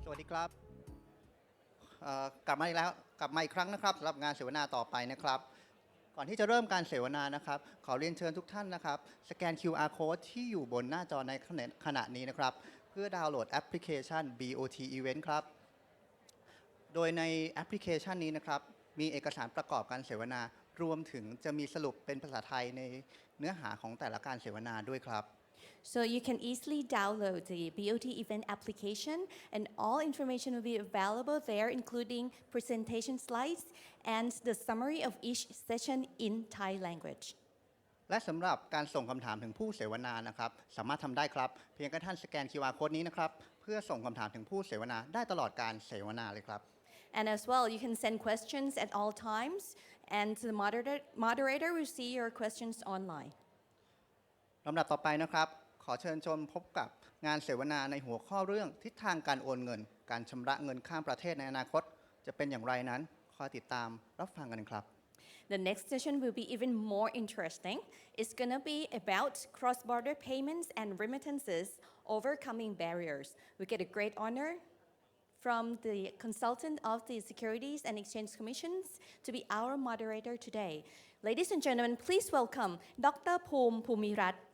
สวัสดีครับกลับมาอีกแล้วกลับมาอีกครั้งนะครับสำหรับงานเสวนาต่อไปนะครับก่อนที่จะเริ่มการเสวนานะครับขอเรียนเชิญทุกท่านนะครับสแกน QR code ที่อยู่บนหน้าจอในขณะนี้นะครับเพื่อดาวน์โหลดแอปพลิเคชัน BOT Event ครับโดยในแอปพลิเคชันนี้นะครับมีเอกสารประกอบการเสวนา รวมถึงจะมีสรุปเป็นภาษาไทยในเนื้อหาของแต่ละการเสวนาด้วยครับ So you can easily download the BOT event application and all information will be available there including presentation slides and the summary of each session in Thai language. และสำหรับการส่งคำถามถึงผู้เสวนานะครับสามารถทำได้ครับเพียงแค่ท่านสแกน QR code นี้นะครับเพื่อส่งคำถามถึงผู้เสวนาได้ตลอดการเสวนาเลยครับ And as well, you can send questions at all times and the moderator will see your questions online. ลำดับต่อไปนะครับขอเชิญชมพบกับงานเสวนาในหัวข้อเรื่องทิศทางการโอนเงินการชำระเงินข้ามประเทศในอนาคตจะเป็นอย่างไรนั้นคอยติดตามรับฟังกันครับ The next session will be even more interesting. It's going to be about cross-border payments and remittances, overcoming barriers. We get a great honor from the consultant of the Securities and Exchange Commissions to be our moderator today. Ladies and gentlemen, please welcome Dr. Bhumiratana.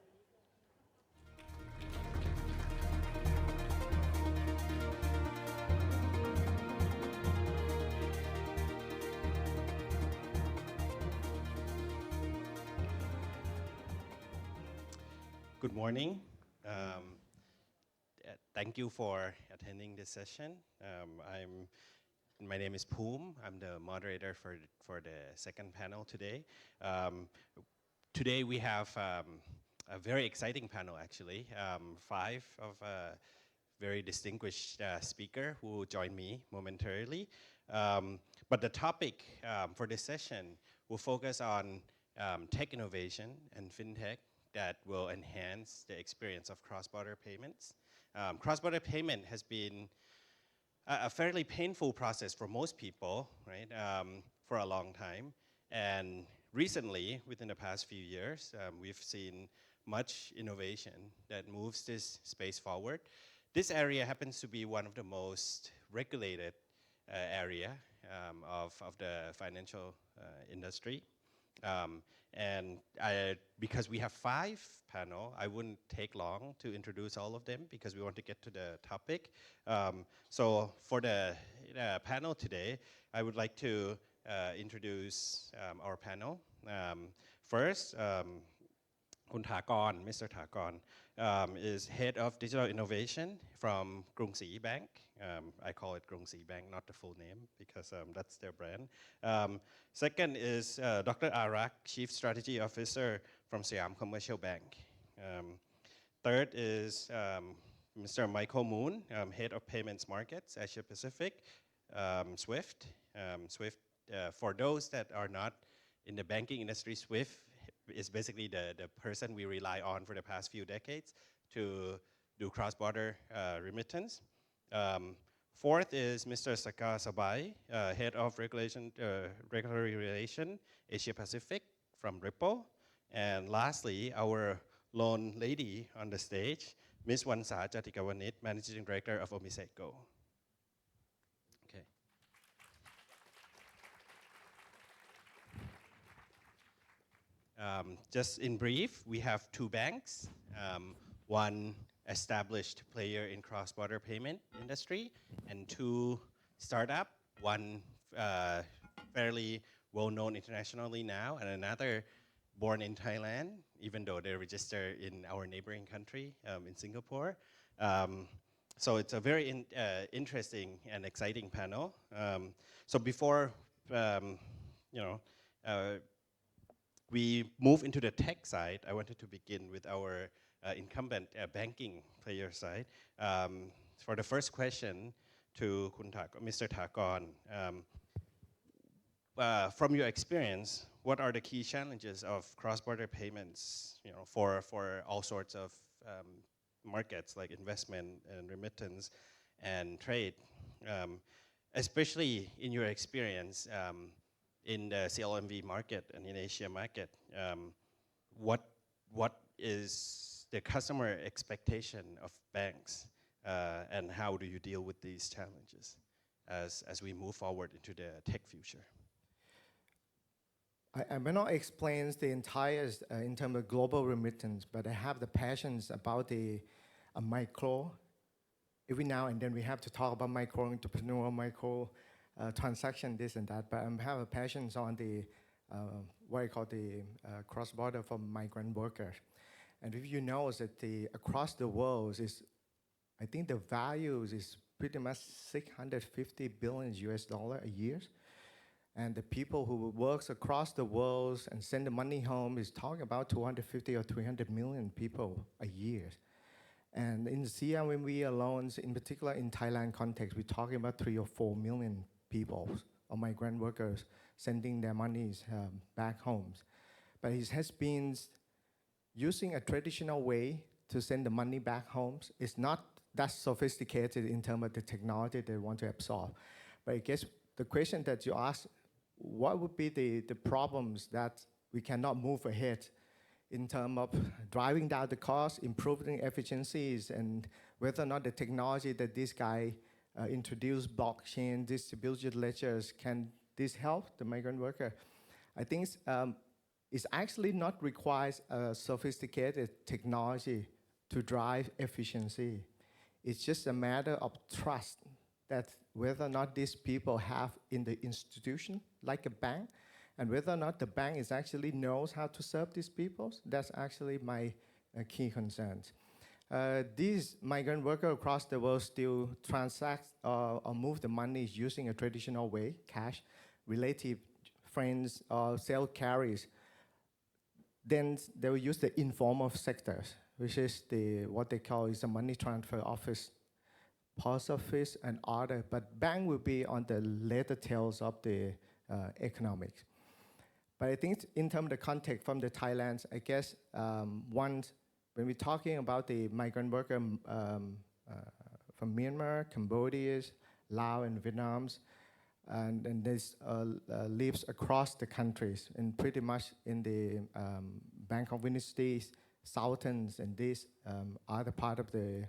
Good morning. Thank you for attending this session. My name is Bhume. I'm the moderator for the second panel today. Today we have a very exciting panel actually. 5 of very distinguished speakers who will join me momentarily. But the topic for this session will focus on tech innovation and fintech that will enhance the experience of cross-border payments. Cross-border payment has been a fairly painful process for most people, right, for a long time. And recently, within the past few years, we've seen much innovation that moves this space forward. This area happens to be one of the most regulated area of the financial industry. And because we have 5 panels, I wouldn't take long to introduce all of them because we want to get to the topic. So for the panel today, I would like to introduce our panel. First, Thakorn, Mr. Thakorn, is head of digital innovation from Krung Sĩ Bank. I call it Krung Sĩ Bank, not the full name, because that's their brand. Second is Dr. Arak, Chief Strategy Officer from Siam Commercial Bank. Third is Mr. Michael Moon, Head of Payments Markets, Asia Pacific, SWIFT. SWIFT, for those that are not in the banking industry, SWIFT is basically the person we rely on for the past few decades to do cross-border remittance. Fourth is Mr. Sagar Sarbhai, Head of Regulatory Relation, Asia Pacific from Ripple. And lastly, our lone lady on the stage, Ms. Vansa, Chatikavanij, Managing Director of Omiseko. Okay. Just in brief, we have 2 banks, one established player in cross-border payment industry, and 2 startup, one fairly well-known internationally now, and another born in Thailand, even though they're registered in our neighboring country, in Singapore. So it's a very interesting and exciting panel. So before, we move into the tech side, I wanted to begin with our incumbent banking player side. For the first question to Mr. Thakorn, from your experience, what are the key challenges of cross-border payments, for all sorts of markets like investment and remittance and trade, especially in your experience in the CLMV market and in Asia market? What is the customer expectation of banks and how do you deal with these challenges as we move forward into the tech future? I may not explain the entire in terms of global remittance, but I have the passions about the micro. Every now and then we have to talk about micro entrepreneur, micro transaction, this and that. But I have a passion on the what I call the cross-border for migrant workers. And if you know that across the world is, I think the values is pretty much 650 billion US dollar a year. And the people who works across the world and send the money home is talking about 250 or 300 million people a year. And in the CMV alone, in particular in Thailand context, we're talking about 3 or 4 million people or migrant workers sending their monies back home. But it has been using a traditional way to send the money back home. It's not that sophisticated in terms of the technology they want to absorb. But I guess the question that you asked, what would be the problems that we cannot move ahead in terms of driving down the cost, improving efficiencies, and whether or not the technology that this guy introduced, blockchain, distributed ledgers, can this help the migrant worker? I think it's actually not requires a sophisticated technology to drive efficiency. It's just a matter of trust that whether or not these people have in the institution, like a bank, and whether or not the bank is actually knows how to serve these people, that's actually my key concerns. These migrant workers across the world still transact or move the money using a traditional way, cash, relative friends, or cell carries. Then they will use the informal sectors, which is what they call is a money transfer office, post office, and other. But bank will be on the later tails of the economics. But I think in terms of the context from the Thailand, I guess when we're talking about the migrant worker from Myanmar, Cambodia, Laos, and Vietnam, and this lives across the countries and pretty much in the Bangkok Fintech, Southerns, and this other part of the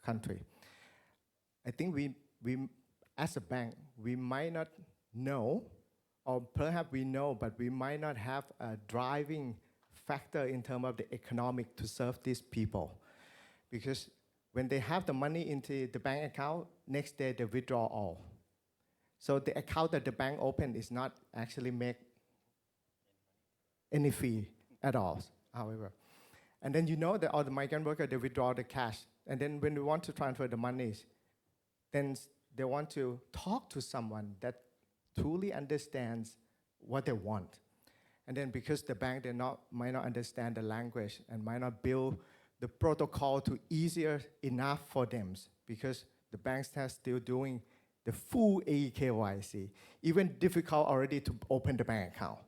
country. I think we as a bank, we might not know, or perhaps we know, but we might not have a driving factor in terms of the economic to serve these people. Because when they have the money into the bank account, next day they withdraw all. So the account that the bank opened is not actually make any fee at all, however. And then you know that all the migrant workers, they withdraw the cash. And then when we want to transfer the monies, then they want to talk to someone that truly understands what they want. And then because the bank might not understand the language and might not build the protocol to easier enough for them, because the banks are still doing the full AEKYC, even difficult already to open the bank account,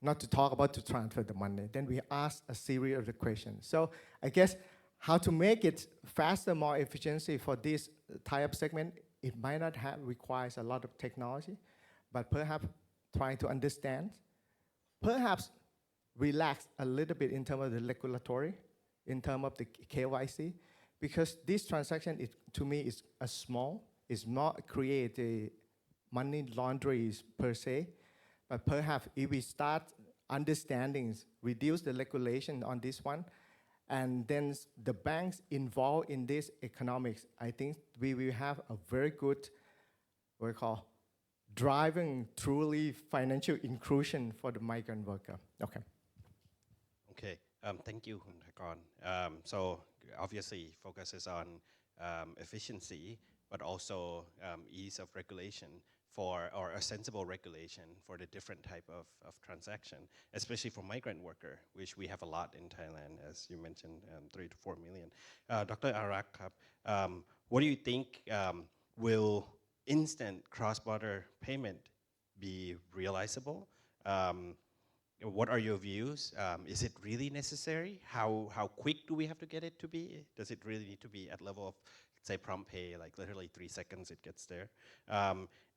not to talk about to transfer the money. Then we ask a series of the questions. So I guess how to make it faster, more efficiency for this type of segment, it might not requires a lot of technology, but perhaps trying to understand, perhaps relax a little bit in terms of the regulatory, in terms of the KYC, because this transaction, to me, is a small, is not create a money laundering per se, but perhaps if we start understanding, reduce the regulation on this one, and then the banks involved in this economics, I think we will have a very good, what we call, driving truly financial inclusion for the migrant worker. Okay. Okay, thank you, Thakorn. So obviously focuses on efficiency, but also ease of regulation or a sensible regulation for the different type of transaction, especially for migrant worker, which we have a lot in Thailand, as you mentioned, 3 to 4 million. Dr. Arak, what do you think will instant cross-border payment be realizable? What are your views? Is it really necessary? How quick do we have to get it to be? Does it really need to be at level of, say, prompt pay, like literally 3 seconds it gets there?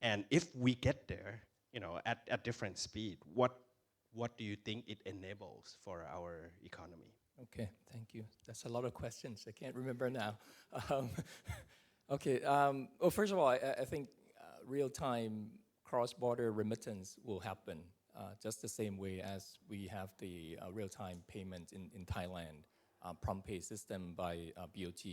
And if we get there, at different speed, what do you think it enables for our economy? Okay, thank you. That's a lot of questions. I can't remember now. Okay, well, first of all, I think real-time cross-border remittance will happen just the same way as we have the real-time payment in Thailand, prompt pay system by BOT,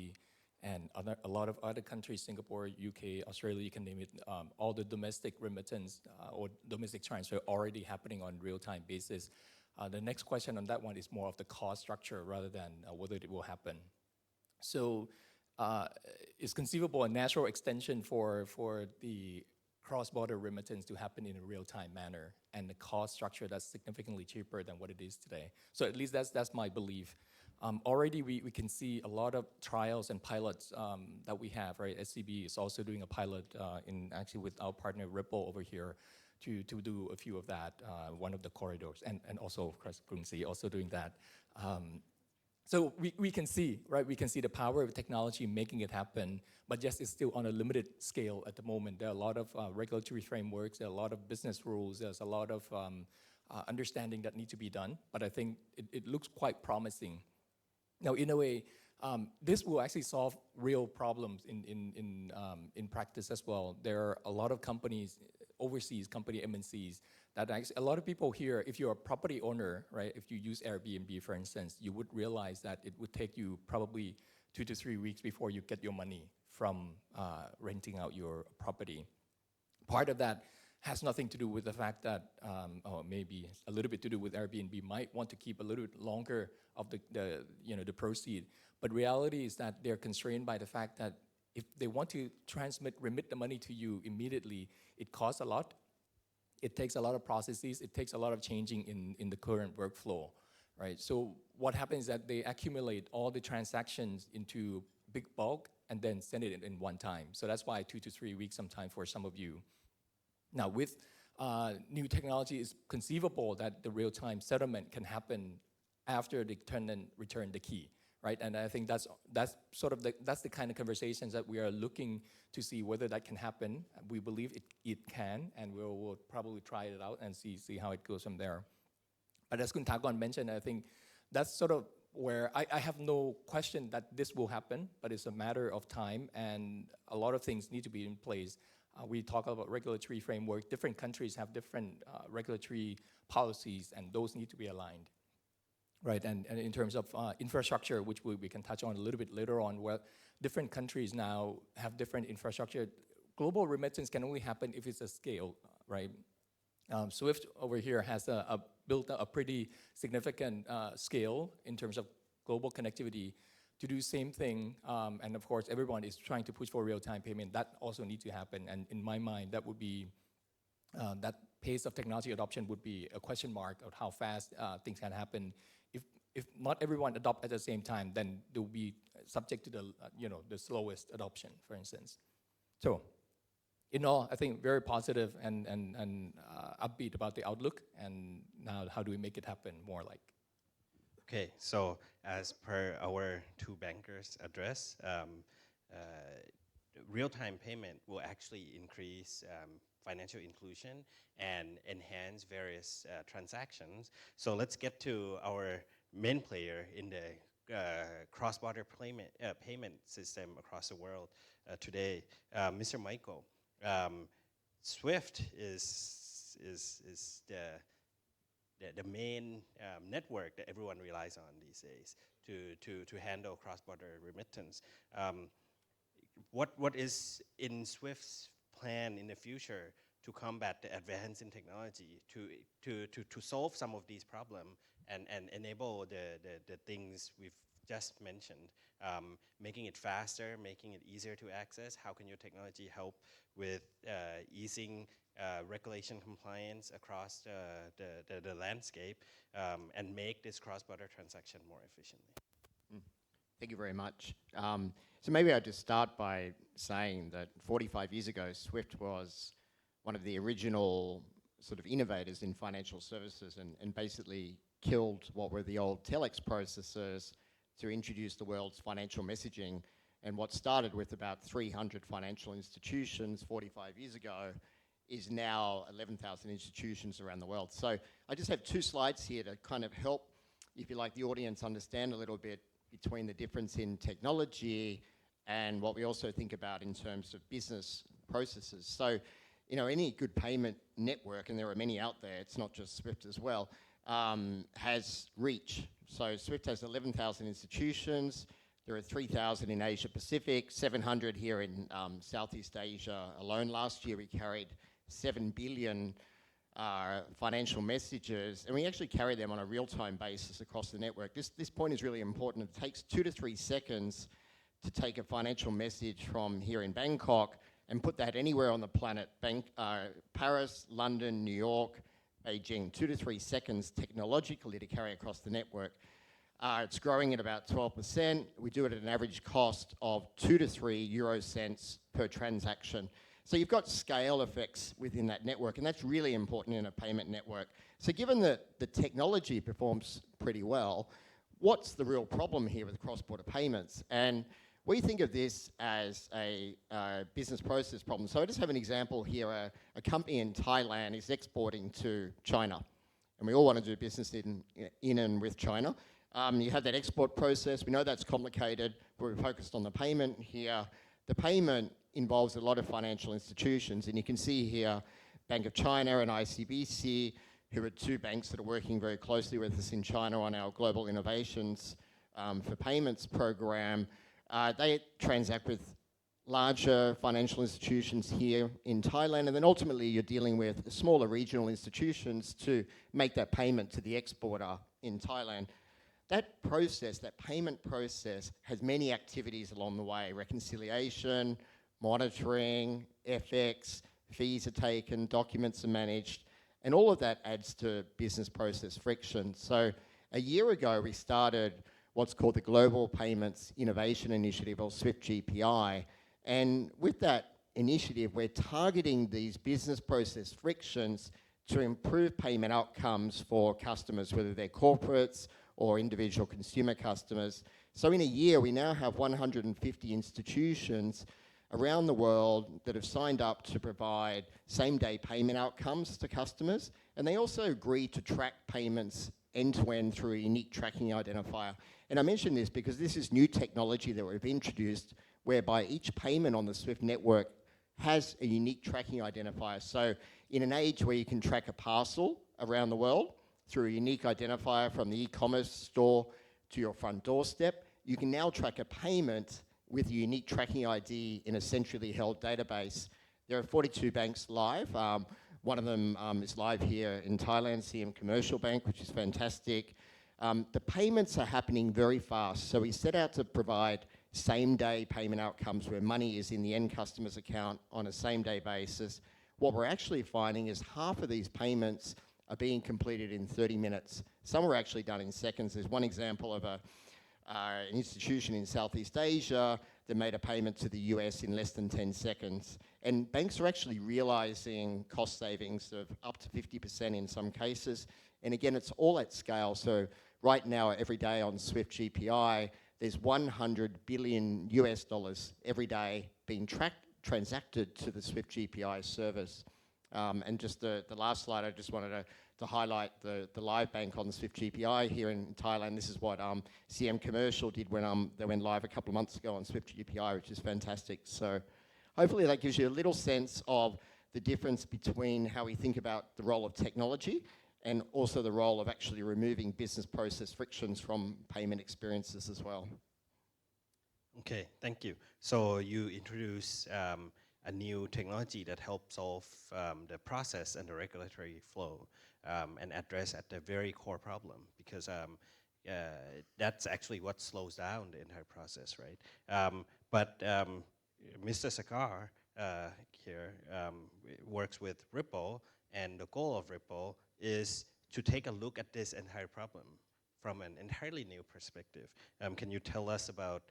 and a lot of other countries, Singapore, UK, Australia, you can name it, all the domestic remittance or domestic transfer already happening on real-time basis. The next question on that one is more of the cost structure rather than whether it will happen. So it's conceivable a natural extension for the cross-border remittance to happen in a real-time manner, and the cost structure that's significantly cheaper than what it is today. So at least that's my belief. Already we can see a lot of trials and pilots that we have, right? SCB is also doing a pilot actually with our partner Ripple over here to do a few of that, one of the corridors, and also of course Krungsri also doing that. So we can see, right? We can see the power of technology making it happen, but yes, it's still on a limited scale at the moment. There are a lot of regulatory frameworks, there are a lot of business rules, there's a lot of understanding that need to be done, but I think it looks quite promising. Now, in a way, this will actually solve real problems in practice as well. There are a lot of companies, overseas company MNCs, that actually, a lot of people here, if you're a property owner, right, if you use Airbnb, for instance, you would realize that it would take you probably 2 to 3 weeks before you get your money from renting out your property. Part of that has nothing to do with the fact that, or maybe a little bit to do with Airbnb might want to keep a little bit longer of the proceed. But reality is that they're constrained by the fact that if they want to remit the money to you immediately, it costs a lot. It takes a lot of processes. It takes a lot of changing in the current workflow, right? So what happens is that they accumulate all the transactions into big bulk and then send it in one time. So that's why 2 to 3 weeks sometimes for some of you. Now with new technology, it's conceivable that the real-time settlement can happen after the tenant return the key, right? And I think that's sort of that's the kind of conversations that we are looking to see whether that can happen. We believe it can, and we'll probably try it out and see how it goes from there. But as Kun Thakorn mentioned, I think that's sort of where I have no question that this will happen, but it's a matter of time, and a lot of things need to be in place. We talk about regulatory framework. Different countries have different regulatory policies, and those need to be aligned. Right, and in terms of infrastructure, which we can touch on a little bit later on, where different countries now have different infrastructure. Global remittance can only happen if it's a scale, right? SWIFT over here has built a pretty significant scale in terms of global connectivity to do the same thing. And of course, everyone is trying to push for real-time payment. That also needs to happen. And in my mind, that would be, that pace of technology adoption would be a question mark of how fast things can happen. If not everyone adopt at the same time, then they will be subject to the slowest adoption, for instance. So, in all, I think very positive and upbeat about the outlook. And now, how do we make it happen more like? Okay, so as per our two bankers' address, real-time payment will actually increase financial inclusion and enhance various transactions. So let's get to our main player in the cross-border payment system across the world today, Mr. Michael. SWIFT is the main network that everyone relies on these days to handle cross-border remittance. What is in SWIFT's plan in the future to combat the advance in technology, to solve some of these problems and enable the things we've just mentioned, making it faster, making it easier to access? How can your technology help with easing regulation compliance across the landscape and make this cross-border transaction more efficiently? Thank you very much. So maybe I'll just start by saying that 45 years ago, SWIFT was one of the original sort of innovators in financial services and basically killed what were the old telex processors to introduce the world's financial messaging. And what started with about 300 financial institutions 45 years ago is now 11,000 institutions around the world. So I just have 2 slides here to kind of help if you like, the audience understand a little bit between the difference in technology and what we also think about in terms of business processes. So, you know, any good payment network, and there are many out there, it's not just SWIFT as well, has reach. So SWIFT has 11,000 institutions. There are 3,000 in Asia Pacific, 700 here in Southeast Asia alone. Last year we carried 7 billion financial messages, and we actually carry them on a real-time basis across the network. This point is really important. It takes 2 to 3 seconds to take a financial message from here in Bangkok and put that anywhere on the planet. Paris, London, New York, Beijing, 2 to 3 seconds technologically to carry across the network. It's growing at about 12%. We do it at an average cost of 2 to 3 euro cents per transaction. So you've got scale effects within that network, and that's really important in a payment network. So given that the technology performs pretty well, what's the real problem here with cross-border payments? And we think of this as a business process problem. So I just have an example here. A company in Thailand is exporting to China, and we all want to do business in and with China. You have that export process. We know that's complicated, but we're focused on the payment here. The payment involves a lot of financial institutions, and you can see here Bank of China and ICBC, who are 2 banks that are working very closely with us in China on our Global Innovations for Payments program. They transact with larger financial institutions here in Thailand, and then ultimately you're dealing with smaller regional institutions to make that payment to the exporter in Thailand. That process, that payment process, has many activities along the way: reconciliation, monitoring, FX, fees are taken, documents are managed, and all of that adds to business process friction. So a year ago, we started what's called the Global Payments Innovation Initiative, or SWIFT GPI, and with that initiative, we're targeting these business process frictions to improve payment outcomes for customers, whether they're corporates or individual consumer customers. So in a year, we now have 150 institutions around the world that have signed up to provide same-day payment outcomes to customers, and they also agree to track payments end-to-end through a unique tracking identifier. And I mention this because this is new technology that we've introduced, whereby each payment on the SWIFT network has a unique tracking identifier. So in an age where you can track a parcel around the world through a unique identifier from the e-commerce store to your front doorstep, you can now track a payment with a unique tracking ID in a centrally held database. There are 42 banks live. One of them is live here in Thailand, CM Commercial Bank, which is fantastic. The payments are happening very fast. So we set out to provide same-day payment outcomes where money is in the end customer's account on a same-day basis. What we're actually finding is half of these payments are being completed in 30 minutes. Some are actually done in seconds. There's one example of an institution in Southeast Asia that made a payment to the US in less than 10 seconds. And banks are actually realizing cost savings of up to 50% in some cases. And again, it's all at scale. So right now, every day on SWIFT GPI, there's $100 billion every day being transacted to the SWIFT GPI service. And just the last slide, I just wanted to highlight the live bank on the SWIFT GPI here in Thailand. This is what CM Commercial did when they went live a couple of months ago on SWIFT GPI, which is fantastic. So hopefully that gives you a little sense of the difference between how we think about the role of technology and also the role of actually removing business process frictions from payment experiences as well. Okay, thank you. So you introduced a new technology that helps solve the process and the regulatory flow and address at the very core problem, because that's actually what slows down the entire process, right? But Mr. Sagar here works with Ripple, and the goal of Ripple is to take a look at this entire problem from an entirely new perspective. Can you tell us about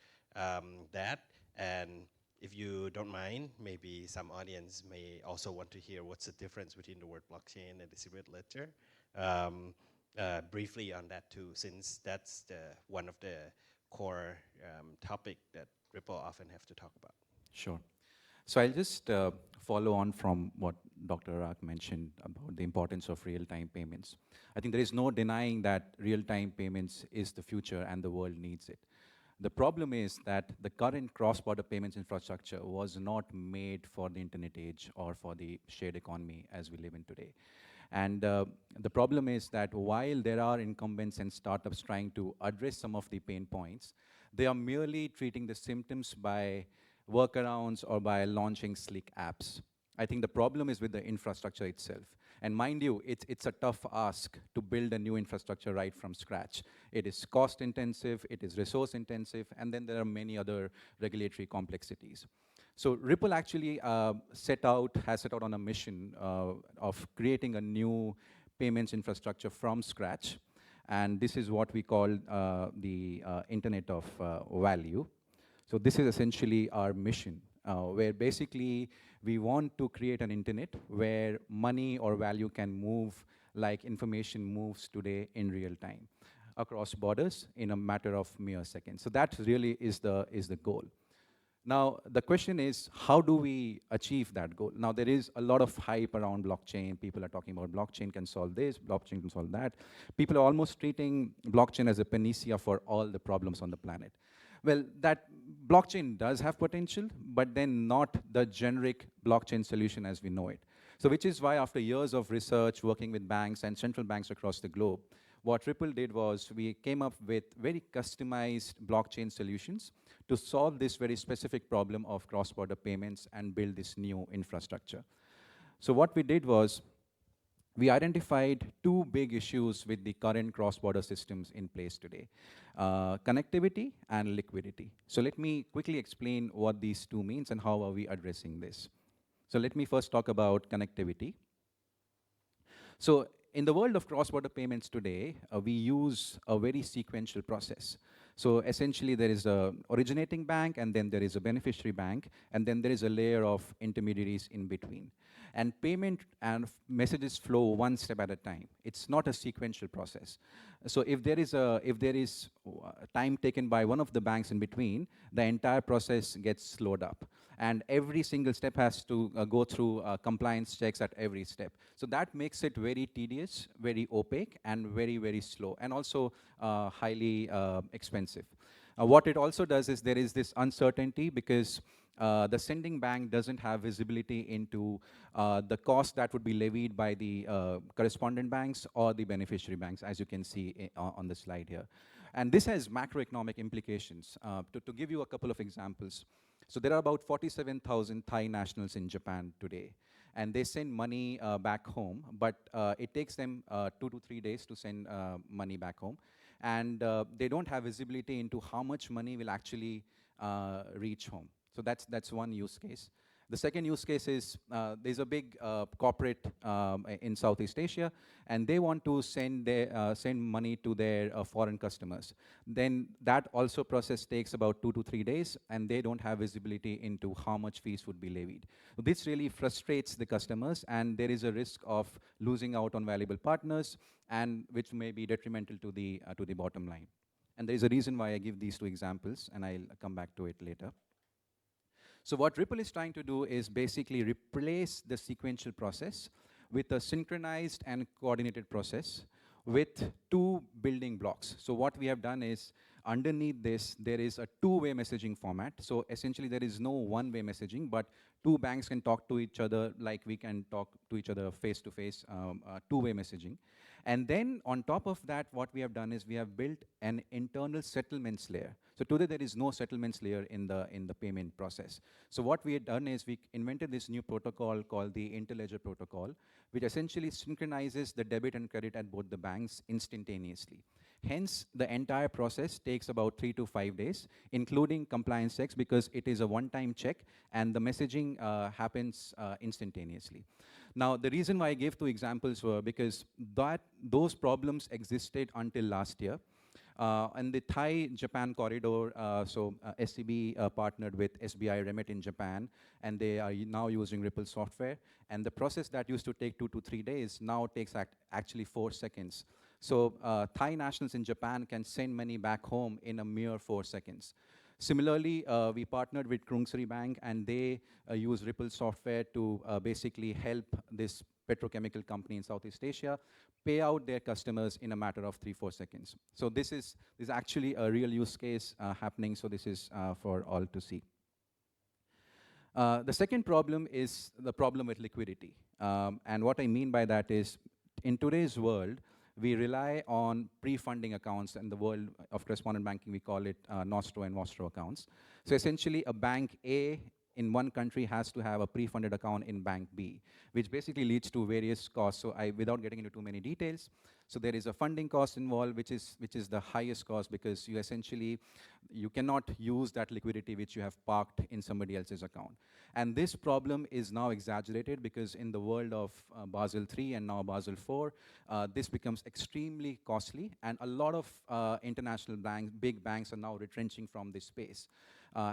that? And if you don't mind, maybe some audience may also want to hear what's the difference between the word blockchain and distributed ledger. Briefly on that too, since that's one of the core topic that Ripple often have to talk about. Sure. So I'll just follow on from what Dr. Arak mentioned about the importance of real-time payments. I think there is no denying that real-time payments is the future and the world needs it. The problem is that the current cross-border payments infrastructure was not made for the internet age or for the shared economy as we live in today. And the problem is that while there are incumbents and startups trying to address some of the pain points, they are merely treating the symptoms by workarounds or by launching sleek apps. I think the problem is with the infrastructure itself. And mind you, it's a tough ask to build a new infrastructure right from scratch. It is cost intensive, it is resource intensive, and then there are many other regulatory complexities. So Ripple actually has set out on a mission of creating a new payments infrastructure from scratch. And this is what we call the Internet of Value. So this is essentially our mission, where basically we want to create an internet where money or value can move like information moves today in real time across borders in a matter of mere seconds. So that really is the goal. Now, the question is, how do we achieve that goal? Now, there is a lot of hype around blockchain. People are talking about blockchain can solve this, blockchain can solve that. People are almost treating blockchain as a panacea for all the problems on the planet. Well, that blockchain does have potential, but then not the generic blockchain solution as we know it. So which is why after years of research, working with banks and central banks across the globe, what Ripple did was we came up with very customized blockchain solutions to solve this very specific problem of cross-border payments and build this new infrastructure. So what we did was we identified two big issues with the current cross-border systems in place today, connectivity and liquidity. So let me quickly explain what these two means and how are we addressing this. So let me first talk about connectivity. So in the world of cross-border payments today, we use a very sequential process. So essentially, there is a originating bank, and then there is a beneficiary bank, and then there is a layer of intermediaries in between. And payment and messages flow one step at a time. It's not a sequential process. So if there is time taken by one of the banks in between, the entire process gets slowed up. And every single step has to go through compliance checks at every step. So that makes it very tedious, very opaque, and very, very slow, and also highly expensive. What it also does is there is this uncertainty because the sending bank doesn't have visibility into the cost that would be levied by the correspondent banks or the beneficiary banks, as you can see on the slide here. And this has macroeconomic implications. To give you a couple of examples, so there are about 47,000 Thai nationals in Japan today, and they send money back home, but it takes them 2 to 3 days to send money back home, and they don't have visibility into how much money will actually reach home. So that's one use case. The second use case is there's a big corporate in Southeast Asia, and they want to send money to their foreign customers. Then that also process takes about 2 to 3 days, and they don't have visibility into how much fees would be levied. This really frustrates the customers, and there is a risk of losing out on valuable partners, and which may be detrimental to the bottom line. And there is a reason why I give these two examples, and I'll come back to it later. So what Ripple is trying to do is basically replace the sequential process with a synchronized and coordinated process with two building blocks. So what we have done is, underneath this, there is a two-way messaging format. So essentially, there is no one-way messaging, but two banks can talk to each other like we can talk to each other face-to-face, two-way messaging. And then on top of that, what we have done is we have built an internal settlements layer. So today there is no settlements layer in the payment process. So what we had done is we invented this new protocol called the Interledger protocol, which essentially synchronizes the debit and credit at both the banks instantaneously. Hence, the entire process takes about 3 to 5 days, including compliance checks, because it is a one-time check, and the messaging happens instantaneously. Now, the reason why I gave two examples were because those problems existed until last year. And the Thai-Japan corridor, SCB partnered with SBI Remit in Japan, and they are now using Ripple software. And the process that used to take 2 to 3 days now takes actually 4 seconds. So Thai nationals in Japan can send money back home in a mere 4 seconds. Similarly, we partnered with Krungsri Bank, and they use Ripple software to basically help this petrochemical company in Southeast Asia, pay out their customers in a matter of 3-4 seconds. So this is actually a real use case happening, so this is for all to see. The second problem is the problem with liquidity. And what I mean by that is, in today's world, we rely on pre-funding accounts. In the world of correspondent banking, we call it Nostro and Vostro accounts. So essentially, a bank A in one country has to have a pre-funded account in bank B, which basically leads to various costs. So without getting into too many details, so there is a funding cost involved, which is the highest cost, because you cannot use that liquidity which you have parked in somebody else's account. And this problem is now exaggerated because in the world of Basel III and now Basel IV, this becomes extremely costly, and a lot of international banks, big banks, are now retrenching from this space.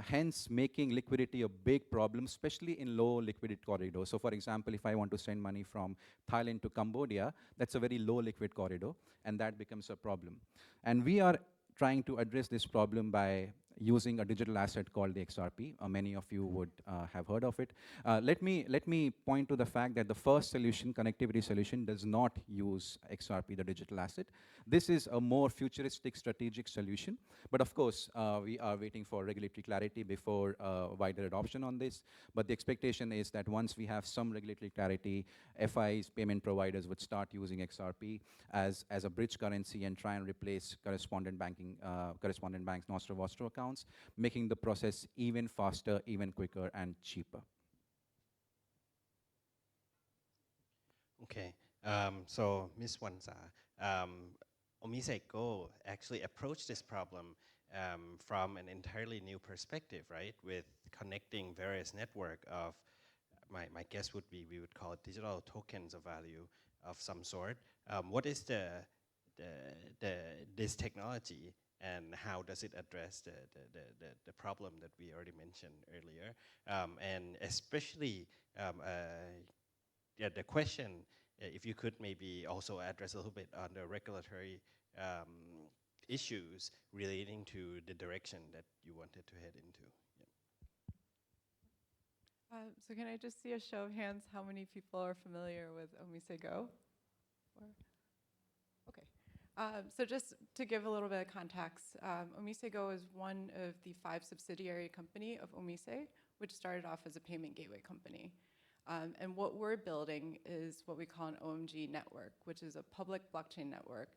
Hence, making liquidity a big problem, especially in low liquidity corridors. So for example, if I want to send money from Thailand to Cambodia, that's a very low liquid corridor, and that becomes a problem. And we are trying to address this problem by using a digital asset called the XRP. Many of you would have heard of it. Let me point to the fact that the first solution, connectivity solution, does not use XRP, the digital asset. This is a more futuristic strategic solution. But of course, we are waiting for regulatory clarity before wider adoption on this. But the expectation is that once we have some regulatory clarity, FIs, payment providers, would start using XRP as a bridge currency and try and replace correspondent banks, Nostro Vostro accounts, making the process even faster, even quicker, and cheaper. Okay, so Ms. Vansa, Omiseko actually approached this problem from an entirely new perspective, right? With connecting various network of, my guess would be, we would call it digital tokens of value of some sort. What is this technology, and how does it address the problem that we already mentioned earlier? And especially, the question, if you could maybe also address a little bit on the regulatory issues relating to the direction that you wanted to head into. Yeah. So can I just see a show of hands how many people are familiar with Omisego? Okay. So just to give a little bit of context, Omisego is one of the 5 subsidiary company of Omise, which started off as a payment gateway company. And what we're building is what we call an OMG network, which is a public blockchain network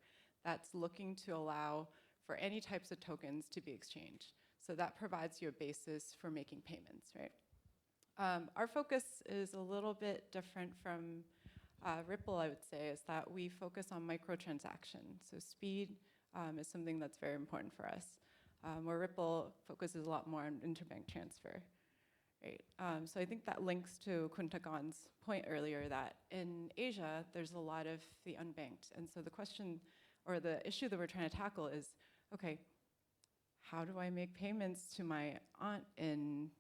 that's looking to allow for any types of tokens to be exchanged. So that provides you a basis for making payments, right? Our focus is a little bit different from Ripple, I would say, is that we focus on microtransaction. So speed is something that's very important for us, where Ripple focuses a lot more on interbank transfer. Right. So I think that links to Kuntakon's point earlier that in Asia, there's a lot of the unbanked. And so the question or the issue that we're trying to tackle is, okay, how do I make payments to my aunt in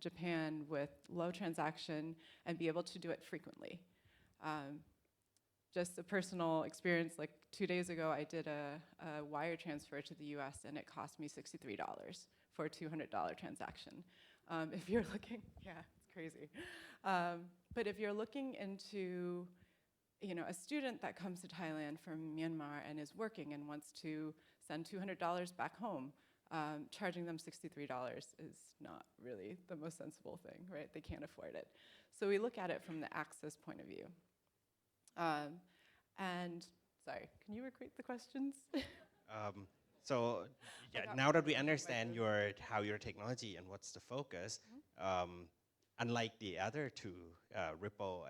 Japan with low transaction and be able to do it frequently? Just a personal experience, like 2 days ago, I did a wire transfer to the US and it cost me $63 for a $200 transaction. If you're looking, yeah, it's crazy. But if you're looking into, a student that comes to Thailand from Myanmar and is working and wants to send $200 back home, charging them $63 is not really the most sensible thing, right? They can't afford it. So we look at it from the access point of view. And sorry, can you repeat the questions? So yeah, now that we understand how your technology and what's the focus, unlike the other two, Ripple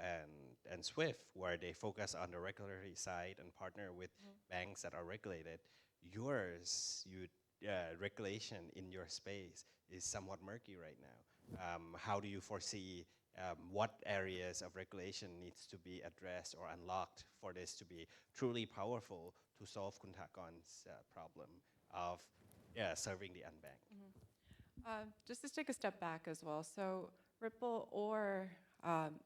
and Swift, where they focus on the regulatory side and partner with banks that are regulated, yours, regulation in your space is somewhat murky right now. How do you foresee what areas of regulation needs to be addressed or unlocked for this to be truly powerful to solve Kuntakon's problem of serving the unbanked? Just to take a step back as well. So Ripple or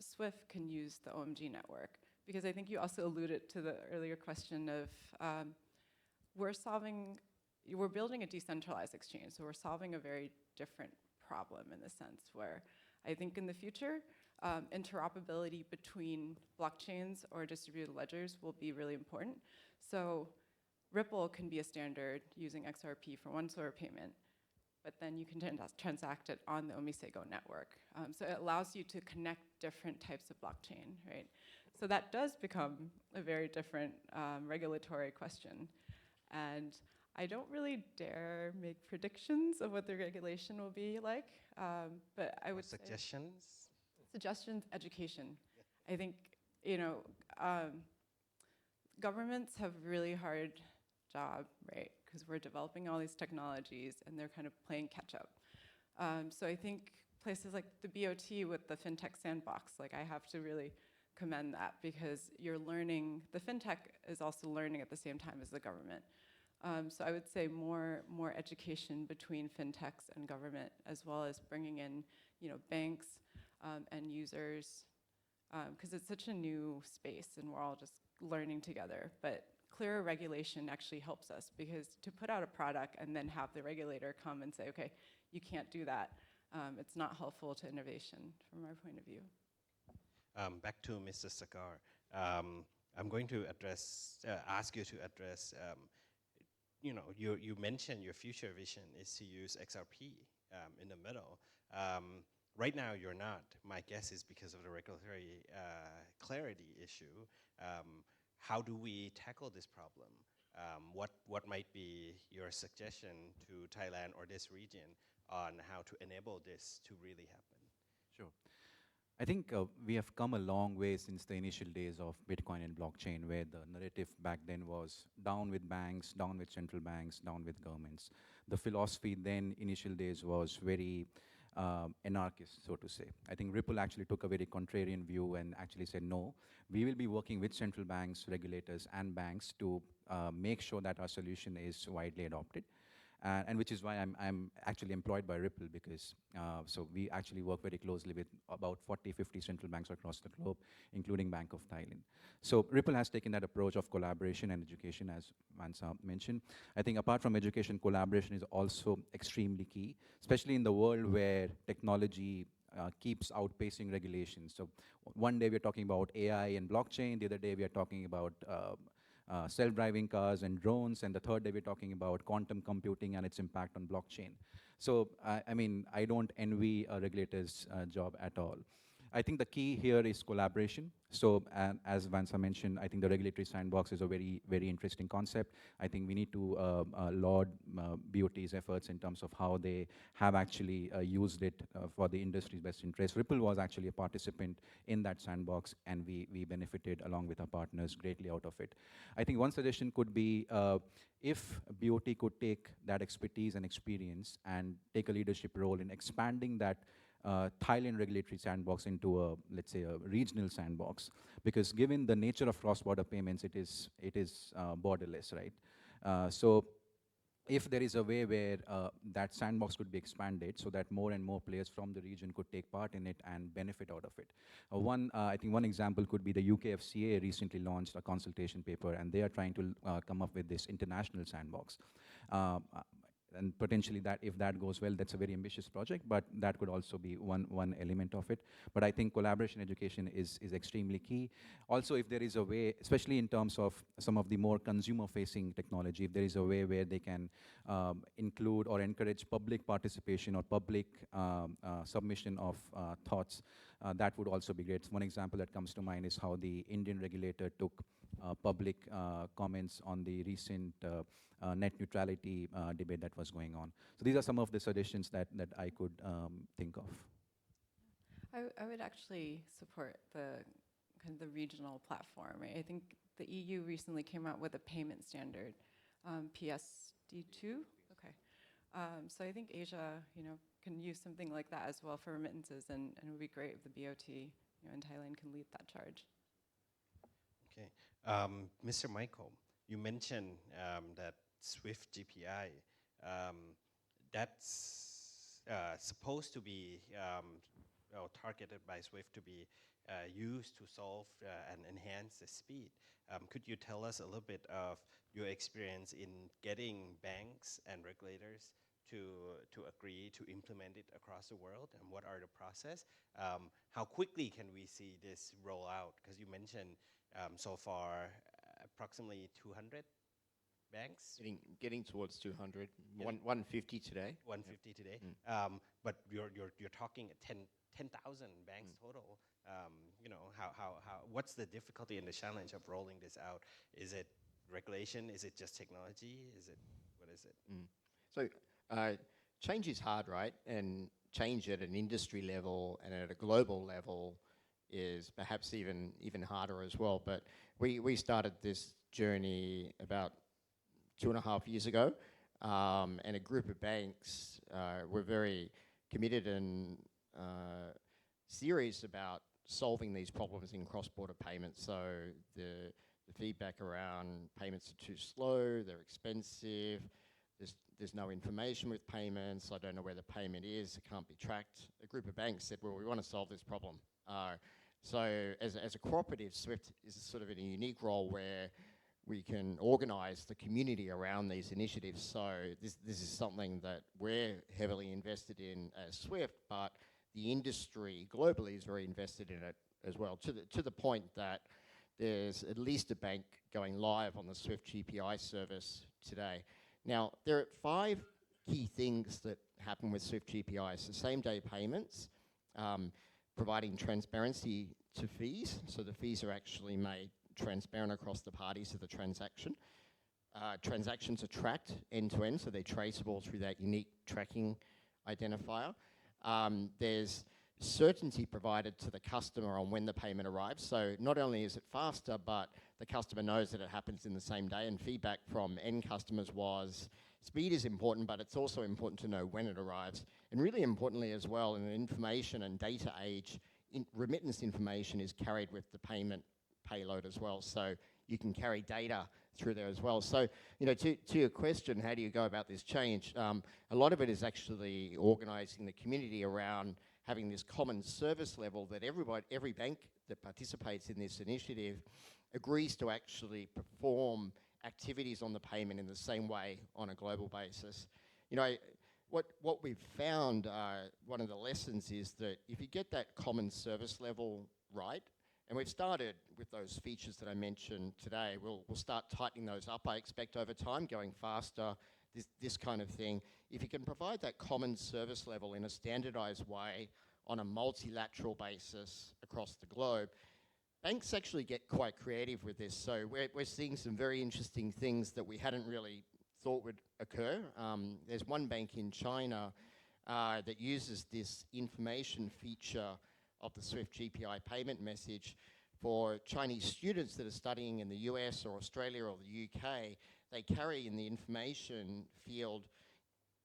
Swift can use the OMG network, because I think you also alluded to the earlier question of we're building a decentralized exchange, so we're solving a very different problem in the sense where I think in the future, interoperability between blockchains or distributed ledgers will be really important. So Ripple can be a standard using XRP for one sort of payment, but then you can transact it on the Omisego network. So it allows you to connect different types of blockchain, right? So that does become a very different regulatory question. And I don't really dare make predictions of what the regulation will be like, but I would say suggestions, education. I think, you know, governments have a really hard job, right? Because we're developing all these technologies and they're kind of playing catch up. So I think places like the BOT with the FinTech sandbox, like I have to really commend that because you're learning, the FinTech is also learning at the same time as the government. So I would say more education between FinTechs and government, as well as bringing in, you know, banks and users, because it's such a new space and we're all just learning together. But clearer regulation actually helps us because to put out a product and then have the regulator come and say, okay, you can't do that, it's not helpful to innovation from our point of view. Back to Mr. Sagar. I'm going to ask you to address, you know, you mentioned your future vision is to use XRP in the middle. Right now, you're not. My guess is because of the regulatory clarity issue. How do we tackle this problem? What might be your suggestion to Thailand or this region on how to enable this to really happen? Sure. I think we have come a long way since the initial days of Bitcoin and blockchain, where the narrative back then was down with banks, down with central banks, down with governments. The philosophy then, initial days, was very anarchist, so to say. I think Ripple actually took a very contrarian view and actually said, no, we will be working with central banks, regulators, and banks to make sure that our solution is widely adopted. And which is why I'm actually employed by Ripple, because so we actually work very closely with about 40, 50 central banks across the globe, including Bank of Thailand. So Ripple has taken that approach of collaboration and education, as Vansa mentioned. I think apart from education, collaboration is also extremely key, especially in the world where technology keeps outpacing regulations. So one day we're talking about AI and blockchain, the other day we are talking about self-driving cars and drones, and the third day we're talking about quantum computing and its impact on blockchain. So, I mean, I don't envy a regulator's job at all. I think the key here is collaboration. So, as Vansa mentioned, I think the regulatory sandbox is a very, very interesting concept. I think we need to laud BOT's efforts in terms of how they have actually used it for the industry's best interest. Ripple was actually a participant in that sandbox, and we benefited along with our partners greatly out of it. I think one suggestion could be if BOT could take that expertise and experience and take a leadership role in expanding that Thailand regulatory sandbox into a, let's say, a regional sandbox, because given the nature of cross-border payments, it is borderless, right? So if there is a way where that sandbox could be expanded so that more and more players from the region could take part in it and benefit out of it. I think one example could be the UKFCA recently launched a consultation paper, and they are trying to come up with this international sandbox. And potentially that, if that goes well, that's a very ambitious project, but that could also be one element of it. But I think collaboration education is extremely key. Also, if there is a way, especially in terms of some of the more consumer-facing technology, if there is a way where they can include or encourage public participation or public submission of thoughts, that would also be great. One example that comes to mind is how the Indian regulator took public comments on the recent net neutrality debate that was going on. So these are some of the suggestions that I could think of. I would actually support the kind of the regional platform, right? I think the EU recently came out with a payment standard, PSD2. Okay, so I think Asia, you know, can use something like that as well for remittances, and it would be great if the BOT, you know, in Thailand can lead that charge. Okay, Mr. Michael, you mentioned that Swift GPI, that's supposed to be targeted by Swift to be used to solve and enhance the speed. Could you tell us a little bit of your experience in getting banks and regulators to agree to implement it across the world, and what are the process? How quickly can we see this roll out? Because you mentioned so far approximately 200 banks. Getting towards 200, 150 today. 150 today. But you're talking 10,000 banks total. What's the difficulty and the challenge of rolling this out? Is it regulation? Is it just technology? What is it? So change is hard, right? And change at an industry level and at a global level is perhaps even harder as well. But we started this journey about 2.5 years ago, and a group of banks were very committed and serious about solving these problems in cross-border payments. So the feedback around payments are too slow, they're expensive, there's no information with payments, I don't know where the payment is, it can't be tracked. A group of banks said, well, we want to solve this problem. So as a cooperative, SWIFT is sort of in a unique role where we can organize the community around these initiatives. So this is something that we're heavily invested in as SWIFT, but the industry globally is very invested in it as well, to the point that there's at least a bank going live on the SWIFT GPI service today. Now, there are 5 key things that happen with SWIFT GPI. So same-day payments, providing transparency to fees. So the fees are actually made transparent across the parties of the transaction. Transactions are tracked end-to-end, so they're traceable through that unique tracking identifier. There's certainty provided to the customer on when the payment arrives. So not only is it faster, but the customer knows that it happens in the same day, and feedback from end customers was speed is important, but it's also important to know when it arrives. And really importantly as well, in an information and data age, remittance information is carried with the payment payload as well. So you can carry data through there as well. So, to your question, how do you go about this change? A lot of it is actually organizing the community around having this common service level that every bank that participates in this initiative agrees to actually perform activities on the payment in the same way on a global basis. What we've found, one of the lessons is that if you get that common service level right, and we've started with those features that I mentioned today, we'll start tightening those up, I expect, over time, going faster, this kind of thing. If you can provide that common service level in a standardized way on a multilateral basis across the globe, banks actually get quite creative with this. So we're seeing some very interesting things that we hadn't really thought would occur. There's one bank in China that uses this information feature of the SWIFT GPI payment message for Chinese students that are studying in the US or Australia or the UK. They carry in the information field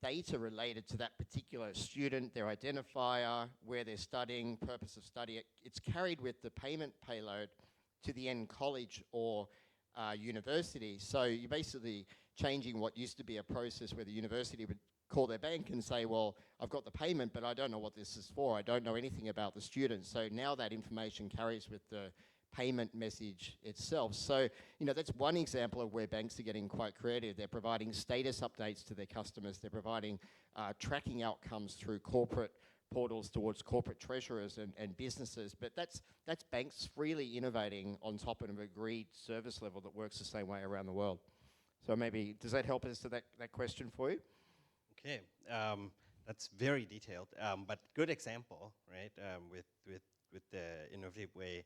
data related to that particular student, their identifier, where they're studying, purpose of study. It's carried with the payment payload to the end college or university. So you're basically changing what used to be a process where the university would call their bank and say, well, I've got the payment, but I don't know what this is for. I don't know anything about the student. So now that information carries with the payment message itself. So, that's one example of where banks are getting quite creative. They're providing status updates to their customers. They're providing tracking outcomes through corporate portals towards corporate treasurers and businesses. But that's banks freely innovating on top of an agreed service level that works the same way around the world. So maybe, does that help answer that question for you? Okay, that's very detailed, but good example, right? With the innovative way,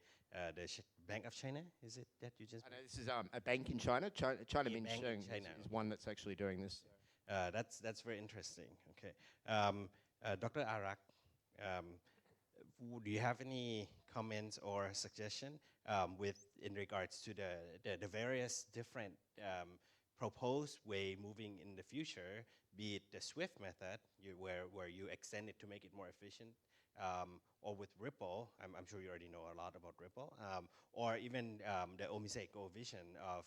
the Bank of China, is it that you just? I know this is a bank in China. China Minsheng is one that's actually doing this. That's very interesting. Okay, Dr. Arak, do you have any comments or suggestion in regards to the various different proposed way moving in the future, be it the SWIFT method, where you extend it to make it more efficient, or with Ripple, I'm sure you already know a lot about Ripple, or even the Omise Go vision of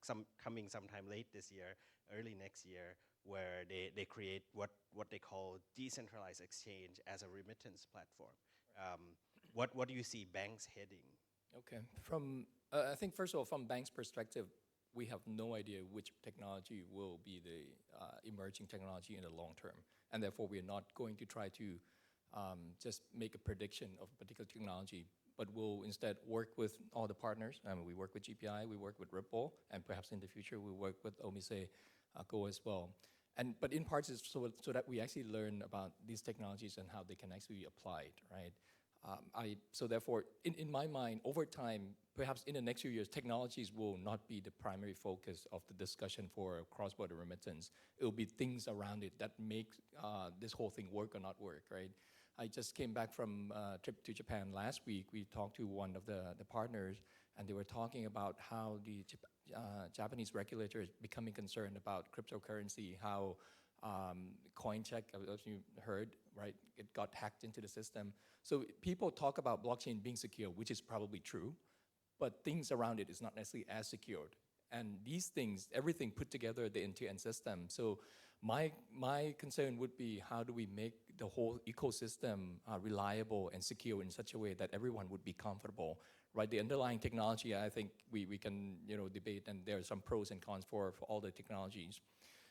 some coming sometime late this year, early next year, where they create what they call decentralized exchange as a remittance platform. What do you see banks heading? Okay, I think first of all, from bank's perspective, we have no idea which technology will be the emerging technology in the long term. And therefore, we are not going to try to just make a prediction of a particular technology, but we'll instead work with all the partners. We work with GPI, we work with Ripple, and perhaps in the future we work with Omise Go as well. But in parts, it's so that we actually learn about these technologies and how they can actually be applied, right? So therefore, in my mind, over time, perhaps in the next few years, technologies will not be the primary focus of the discussion for cross-border remittance. It will be things around it that make this whole thing work or not work, right? I just came back from a trip to Japan last week. We talked to one of the partners, and they were talking about how the Japanese regulator is becoming concerned about cryptocurrency, how CoinCheck, as you heard, right, it got hacked into the system. So people talk about blockchain being secure, which is probably true, but things around it is not necessarily as secured. And these things, everything put together, the end-to-end system. So my concern would be, how do we make the whole ecosystem reliable and secure in such a way that everyone would be comfortable, right? The underlying technology, I think we can debate, and there are some pros and cons for all the technologies.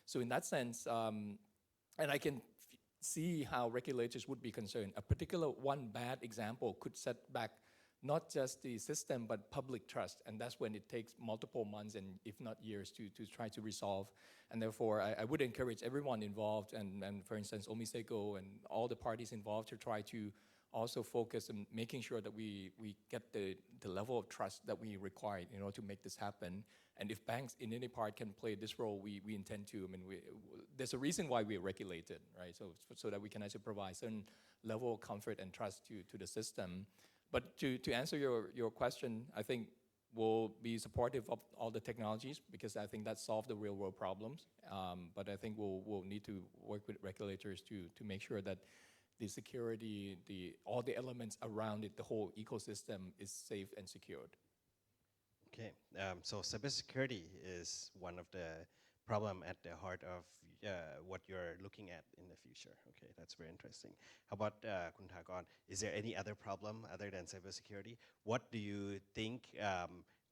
So in that sense, and I can see how regulators would be concerned. A particular one bad example could set back not just the system, but public trust. And that's when it takes multiple months and if not years to try to resolve. And therefore, I would encourage everyone involved, and for instance, Omise Go and all the parties involved, to try to also focus on making sure that we get the level of trust that we require in order to make this happen. And if banks in any part can play this role, we intend to. I mean, there's a reason why we are regulated, right? So that we can actually provide certain level of comfort and trust to the system. But to answer your question, I think we'll be supportive of all the technologies, because I think that solves the real world problems. But I think we'll need to work with regulators to make sure that the security, all the elements around it, the whole ecosystem is safe and secured. Okay, so cybersecurity is one of the problem at the heart of what you're looking at in the future. Okay, that's very interesting. How about Khun Thakorn? Is there any other problem other than cybersecurity? What do you think,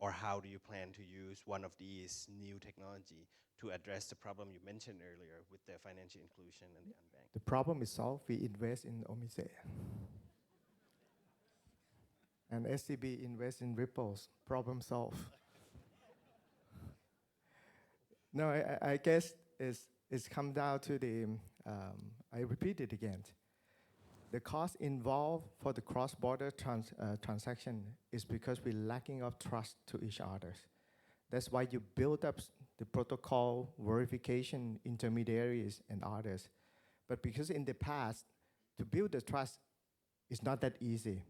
or how do you plan to use one of these new technology to address the problem you mentioned earlier with the financial inclusion and the unbanked? The problem is solved. We invest in Omise. And SCB invests in Ripples. Problem solved. No, I guess it's come down to the, I repeat it again. The cost involved for the cross-border transaction is because we're lacking of trust to each other. That's why you build up the protocol, verification, intermediaries, and others. But because in the past, to build the trust is not that easy.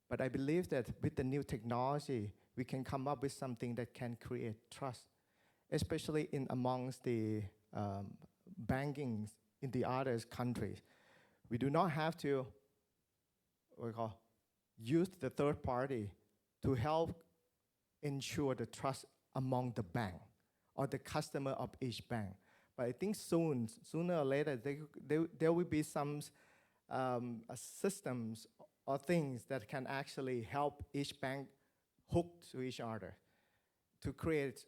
But I believe that with the new technology, we can come up with something that can create trust, especially in amongst the banking in the other countries. We do not have to use the third party to help ensure the trust among the bank or the customer of each bank. But I think sooner or later, there will be some systems or things that can actually help each bank hook to each other to create,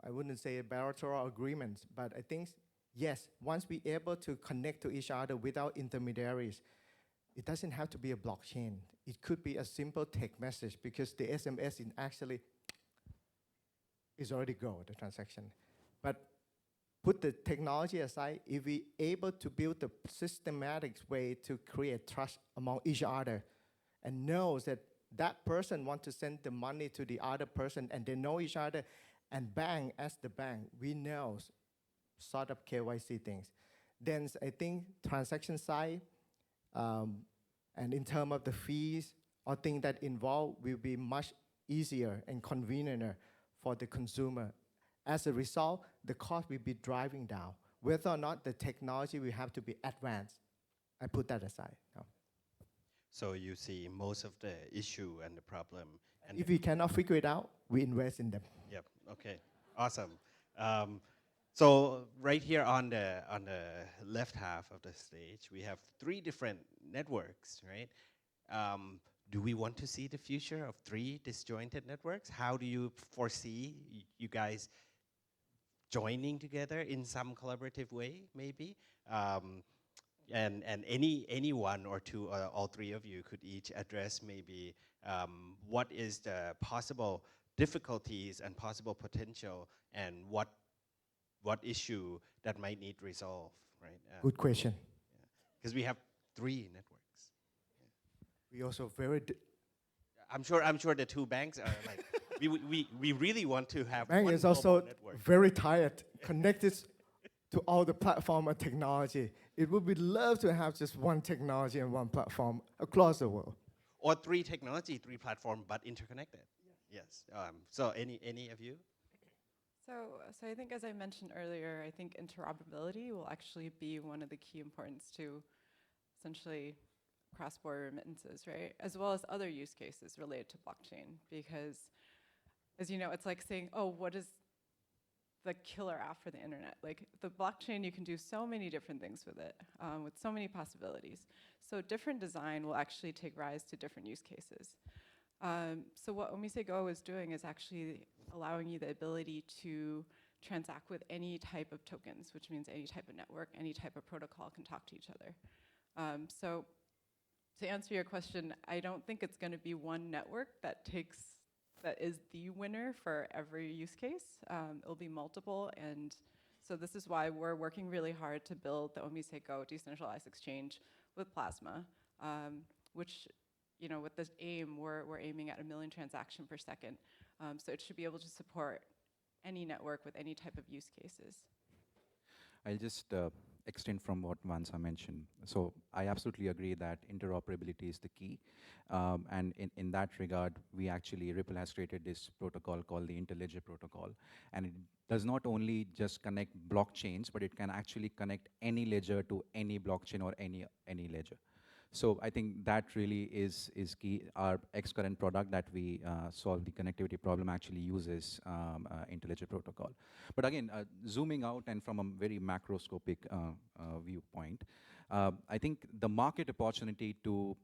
I wouldn't say a bilateral agreement, but I think, yes, once we're able to connect to each other without intermediaries, it doesn't have to be a blockchain. It could be a simple text message, because the SMS is already go, the transaction. But put the technology aside, if we're able to build a systematic way to create trust among each other and knows that that person wants to send the money to the other person and they know each other, and bank as the bank, we know sort of KYC things. Then I think transaction side and in terms of the fees or things that involve will be much easier and convenient for the consumer. As a result, the cost will be driving down. Whether or not the technology will have to be advanced, I put that aside. No. So you see most of the issue and the problem. And if we cannot figure it out, we invest in them. Yep. Okay. Awesome. So right here on the left half of the stage, we have 3 different networks, right? do we want to see the future of 3 disjointed networks? How do you foresee you guys joining together in some collaborative way, maybe? And any one or two, all 3 of you could each address maybe what is the possible difficulties and possible potential, and what issue that might need resolve, right? Good question. Because we have 3 networks. We also very I'm sure the 2 banks are like, we really want to have bank one is global also network. very tired, connected to all the platform and technology. It would be love to have just one technology and one platform across the world. Or 3 technology, 3 platform, but interconnected. Yes. So any of you? So I think, as I mentioned earlier, I think interoperability will actually be one of the key importance to essentially cross-border remittances, right? As well as other use cases related to blockchain. Because, as you know, it's like saying, oh, what is the killer app for the internet? Like, the blockchain, you can do so many different things with it, with so many possibilities. So different design will actually take rise to different use cases. So what Omise Go is doing is actually allowing you the ability to transact with any type of tokens, which means any type of network, any type of protocol can talk to each other. So to answer your question, I don't think it's going to be one network that is the winner for every use case. It'll be multiple, and so this is why we're working really hard to build the Omise Go decentralized exchange with Plasma, which, you know, with this aim, we're aiming at 1 million transactions per second. So it should be able to support any network with any type of use cases. I'll just extend from what Vansa mentioned. So I absolutely agree that interoperability is the key. And in that regard, Ripple has created this protocol called the Interledger protocol. And it does not only just connect blockchains, but it can actually connect any ledger to any blockchain or any ledger. So I think that really is key. Our current product that we solve the connectivity problem actually uses Interledger protocol. But again, zooming out and from a very macroscopic viewpoint, I think the market opportunity to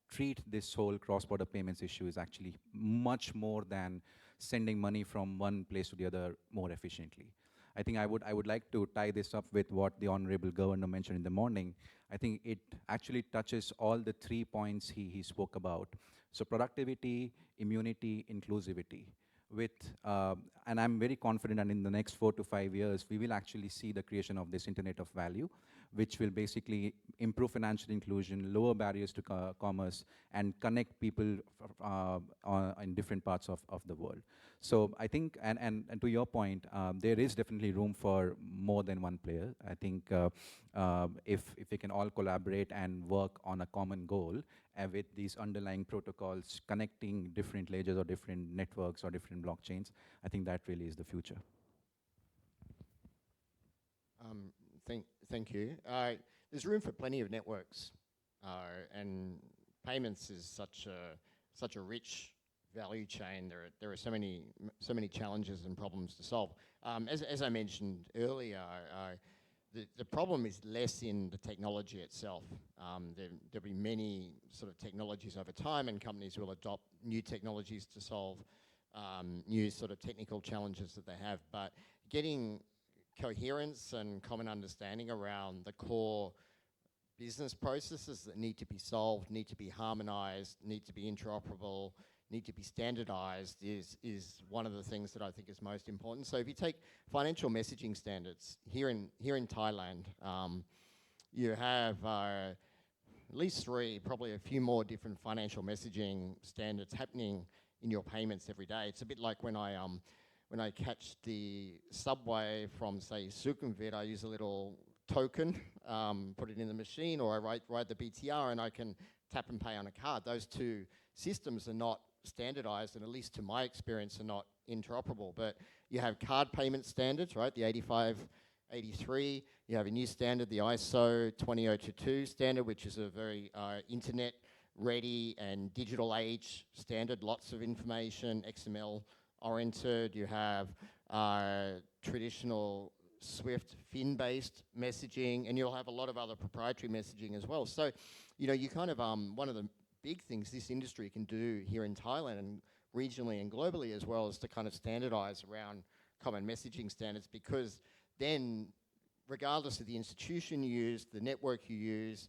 treat this whole cross-border payments issue is actually much more than sending money from one place to the other more efficiently. I think I would like to tie this up with what the Honorable Governor mentioned in the morning. I think it actually touches all the 3 points he spoke about. So productivity, immunity, inclusivity. And I'm very confident that in the next 4 to 5 years, we will actually see the creation of this Internet of Value, which will basically improve financial inclusion, lower barriers to commerce, and connect people in different parts of the world. So I think, and to your point, there is definitely room for more than one player. I think if we can all collaborate and work on a common goal with these underlying protocols connecting different ledgers or different networks or different blockchains, I think that really is the future. Thank you. There's room for plenty of networks, and payments is such a rich value chain. There are so many challenges and problems to solve. As I mentioned earlier, the problem is less in the technology itself. There'll be many sort of technologies over time, and companies will adopt new technologies to solve new sort of technical challenges that they have. But getting coherence and common understanding around the core business processes that need to be solved, need to be harmonized, need to be interoperable, need to be standardized is one of the things that I think is most important. So if you take financial messaging standards here in Thailand, you have at least 3, probably a few more different financial messaging standards happening in your payments every day. It's a bit like when I catch the subway from, say, Sukhumvit, I use a little token, put it in the machine, or I ride the BTR and I can tap and pay on a card. Those 2 systems are not standardized, and at least to my experience, are not interoperable. But you have card payment standards, right? The 8583. You have a new standard, the ISO 20022 standard, which is a very internet-ready and digital age standard. Lots of information, XML oriented. You have traditional Swift fin-based messaging, and you'll have a lot of other proprietary messaging as well. So, you know, you kind of one of the big things this industry can do here in Thailand and regionally and globally, as well as to kind of standardize around common messaging standards, because then regardless of the institution you use, the network you use,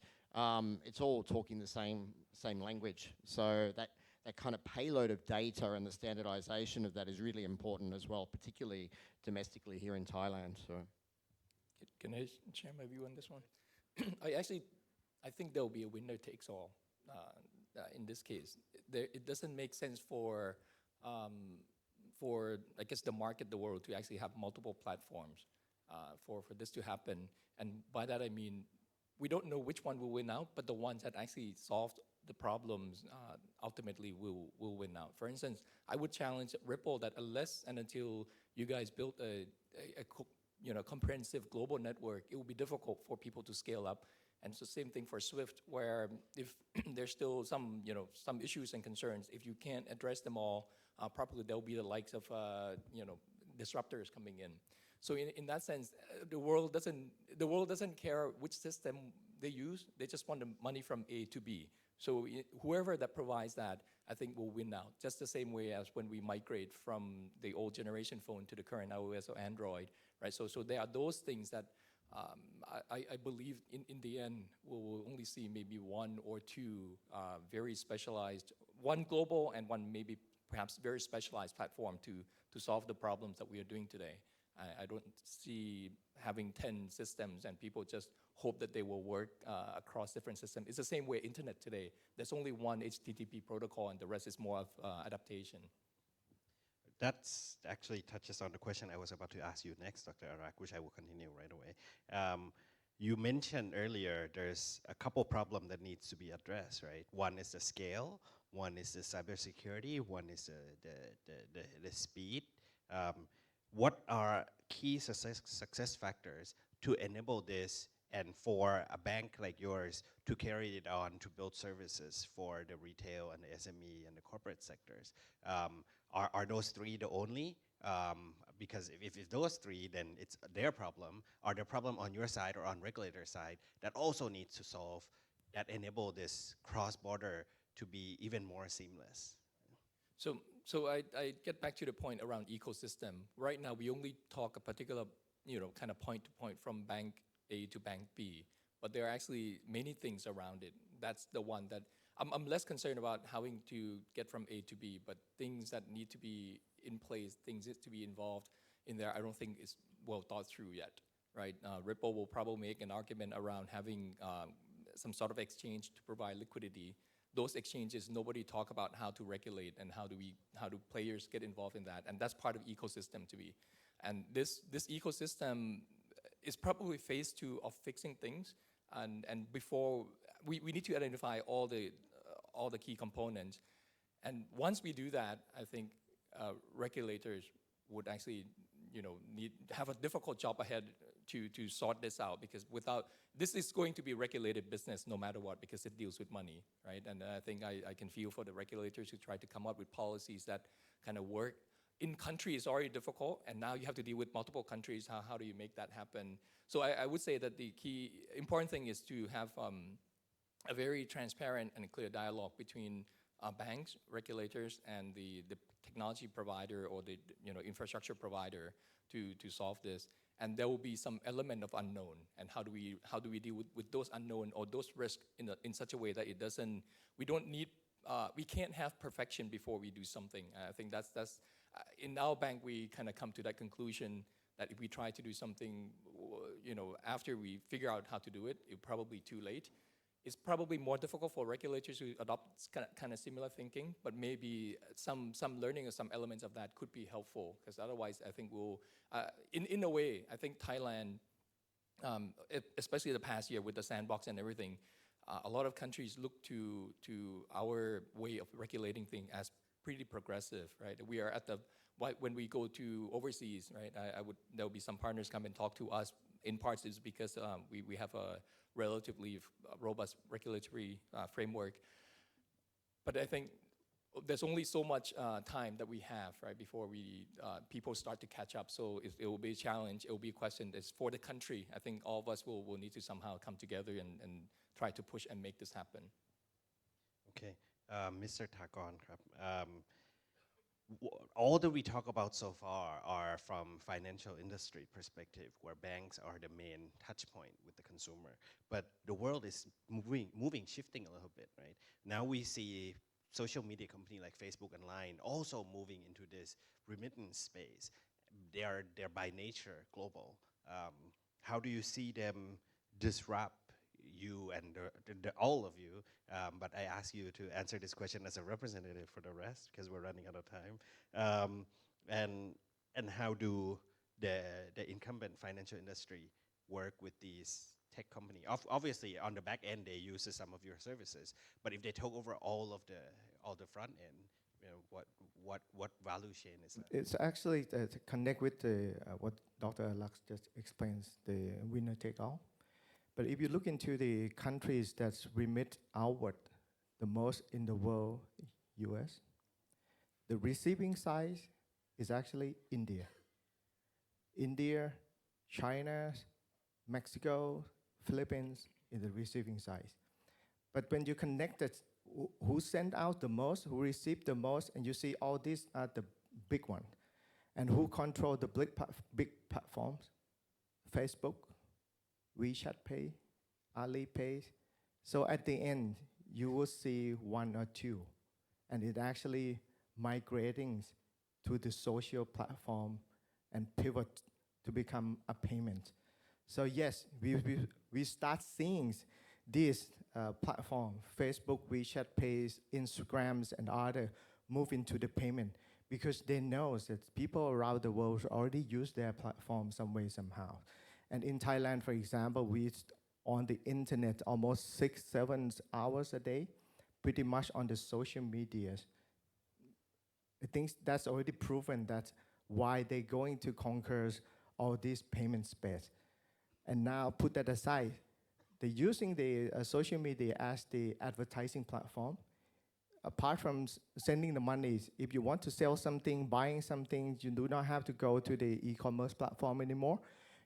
it's all talking the same language. So that kind of payload of data and the standardization of that is really important as well, particularly domestically here in Thailand. So, Can I share my view on this one? I think there will be a winner takes all in this case. It doesn't make sense for I guess the market, the world, to actually have multiple platforms for this to happen. And by that I mean, we don't know which one will win out, but the ones that actually solved the problems ultimately will win out. For instance, I would challenge Ripple that unless and until you guys build a comprehensive global network, it will be difficult for people to scale up. And it's the same thing for Swift, where if there's still some issues and concerns, if you can't address them all properly, there will be the likes of disruptors coming in. So in that sense, the world doesn't care which system they use. They just want the money from A to B. So whoever that provides that, I think will win out. Just the same way as when we migrate from the old generation phone to the current iOS or Android, right? So there are those things that I believe in the end we'll only see maybe one or two very specialized, one global and one maybe perhaps very specialized platform to solve the problems that we are doing today. I don't see having 10 systems and people just hope that they will work across different systems. It's the same way internet today. There's only one HTTP protocol and the rest is more of adaptation. That's actually touches on the question I was about to ask you next, Dr. Arak, which I will continue right away. You mentioned earlier there's a couple problems that needs to be addressed, right? One is the scale, one is the cybersecurity, one is the speed. What are key success factors to enable this and for a bank like yours to carry it on to build services for the retail and the SME and the corporate sectors? Are those three the only? Because if those three, then it's their problem. Are there problem on your side or on regulator side that also needs to solve that enable this cross-border to be even more seamless? So I get back to the point around ecosystem. Right now, we only talk a particular, kind of point to point from bank A to bank B, but there are actually many things around it. That's the one that I'm less concerned about having to get from A to B, but things that need to be in place, things to be involved in there, I don't think is well thought through yet, right? Ripple will probably make an argument around having some sort of exchange to provide liquidity. Those exchanges, nobody talk about how to regulate and how do players get involved in that, and that's part of ecosystem to be. And this ecosystem is probably phase 2 of fixing things, and before we need to identify all the key components, and once we do that, I think regulators would actually have a difficult job ahead to sort this out, because without this is going to be regulated business no matter what, because it deals with money, right? And I think I can feel for the regulators who try to come up with policies that kind of work. In country is already difficult, and now you have to deal with multiple countries. How do you make that happen? So I would say that the key important thing is to have a very transparent and clear dialogue between banks, regulators, and the technology provider or the infrastructure provider to solve this. And there will be some element of unknown, and how do we deal with those unknown or those risks in such a way that it doesn't, we can't have perfection before we do something. I think that's in our bank we kind of come to that conclusion that if we try to do something, after we figure out how to do it, it's probably too late. It's probably more difficult for regulators to adopt kind of similar thinking, but maybe some learning or some elements of that could be helpful, because otherwise I think we'll, in a way, I think Thailand, especially the past year with the sandbox and everything, a lot of countries look to our way of regulating things as pretty progressive, right? We are at when we go to overseas, right? There will be some partners come and talk to us. In parts is because we have a relatively robust regulatory framework. But I think there's only so much time that we have, right, before people start to catch up. So it will be a challenge. It will be a question. It's for the country. I think all of us will need to somehow come together and try to push and make this happen. Okay, Mr. Thakorn,ครับ all that we talk about so far are from financial industry perspective, where banks are the main touch point with the consumer. But the world is shifting a little bit, right? Now we see social media company like Facebook and Line also moving into this remittance space. They're by nature global. How do you see them disrupt you and all of you? But I ask you to answer this question as a representative for the rest, because we're running out of time. And how do the incumbent financial industry work with these tech company? Obviously, on the back end, they use some of your services. But if they took over all the front end, you know, what value chain is that? It's actually to connect with the, what Dr. Arak just explains, the winner take all. But if you look into the countries that remit outward the most in the world, US, the receiving side is actually India. India, China, Mexico, Philippines is the receiving side. But when you connect it, who sent out the most, who received the most, and you see all these are the big one. And who control the big platforms? Facebook, WeChat Pay, Alipay. So at the end, you will see one or two. And it actually migrating to the social platform and pivot to become a payment. So yes, we start seeing this platform, Facebook, WeChat Pays, Instagrams, and other move into the payment because they know that people around the world already use their platform some way, somehow. And in Thailand, for example, we on the internet almost 6-7 hours a day, pretty much on the social media. I think that's already proven that why they're going to conquer all this payment space. And now put that aside, they're using the social media as the advertising platform. Apart from sending the money, if you want to sell something, buying something, you do not have to go to the e-commerce platform anymore.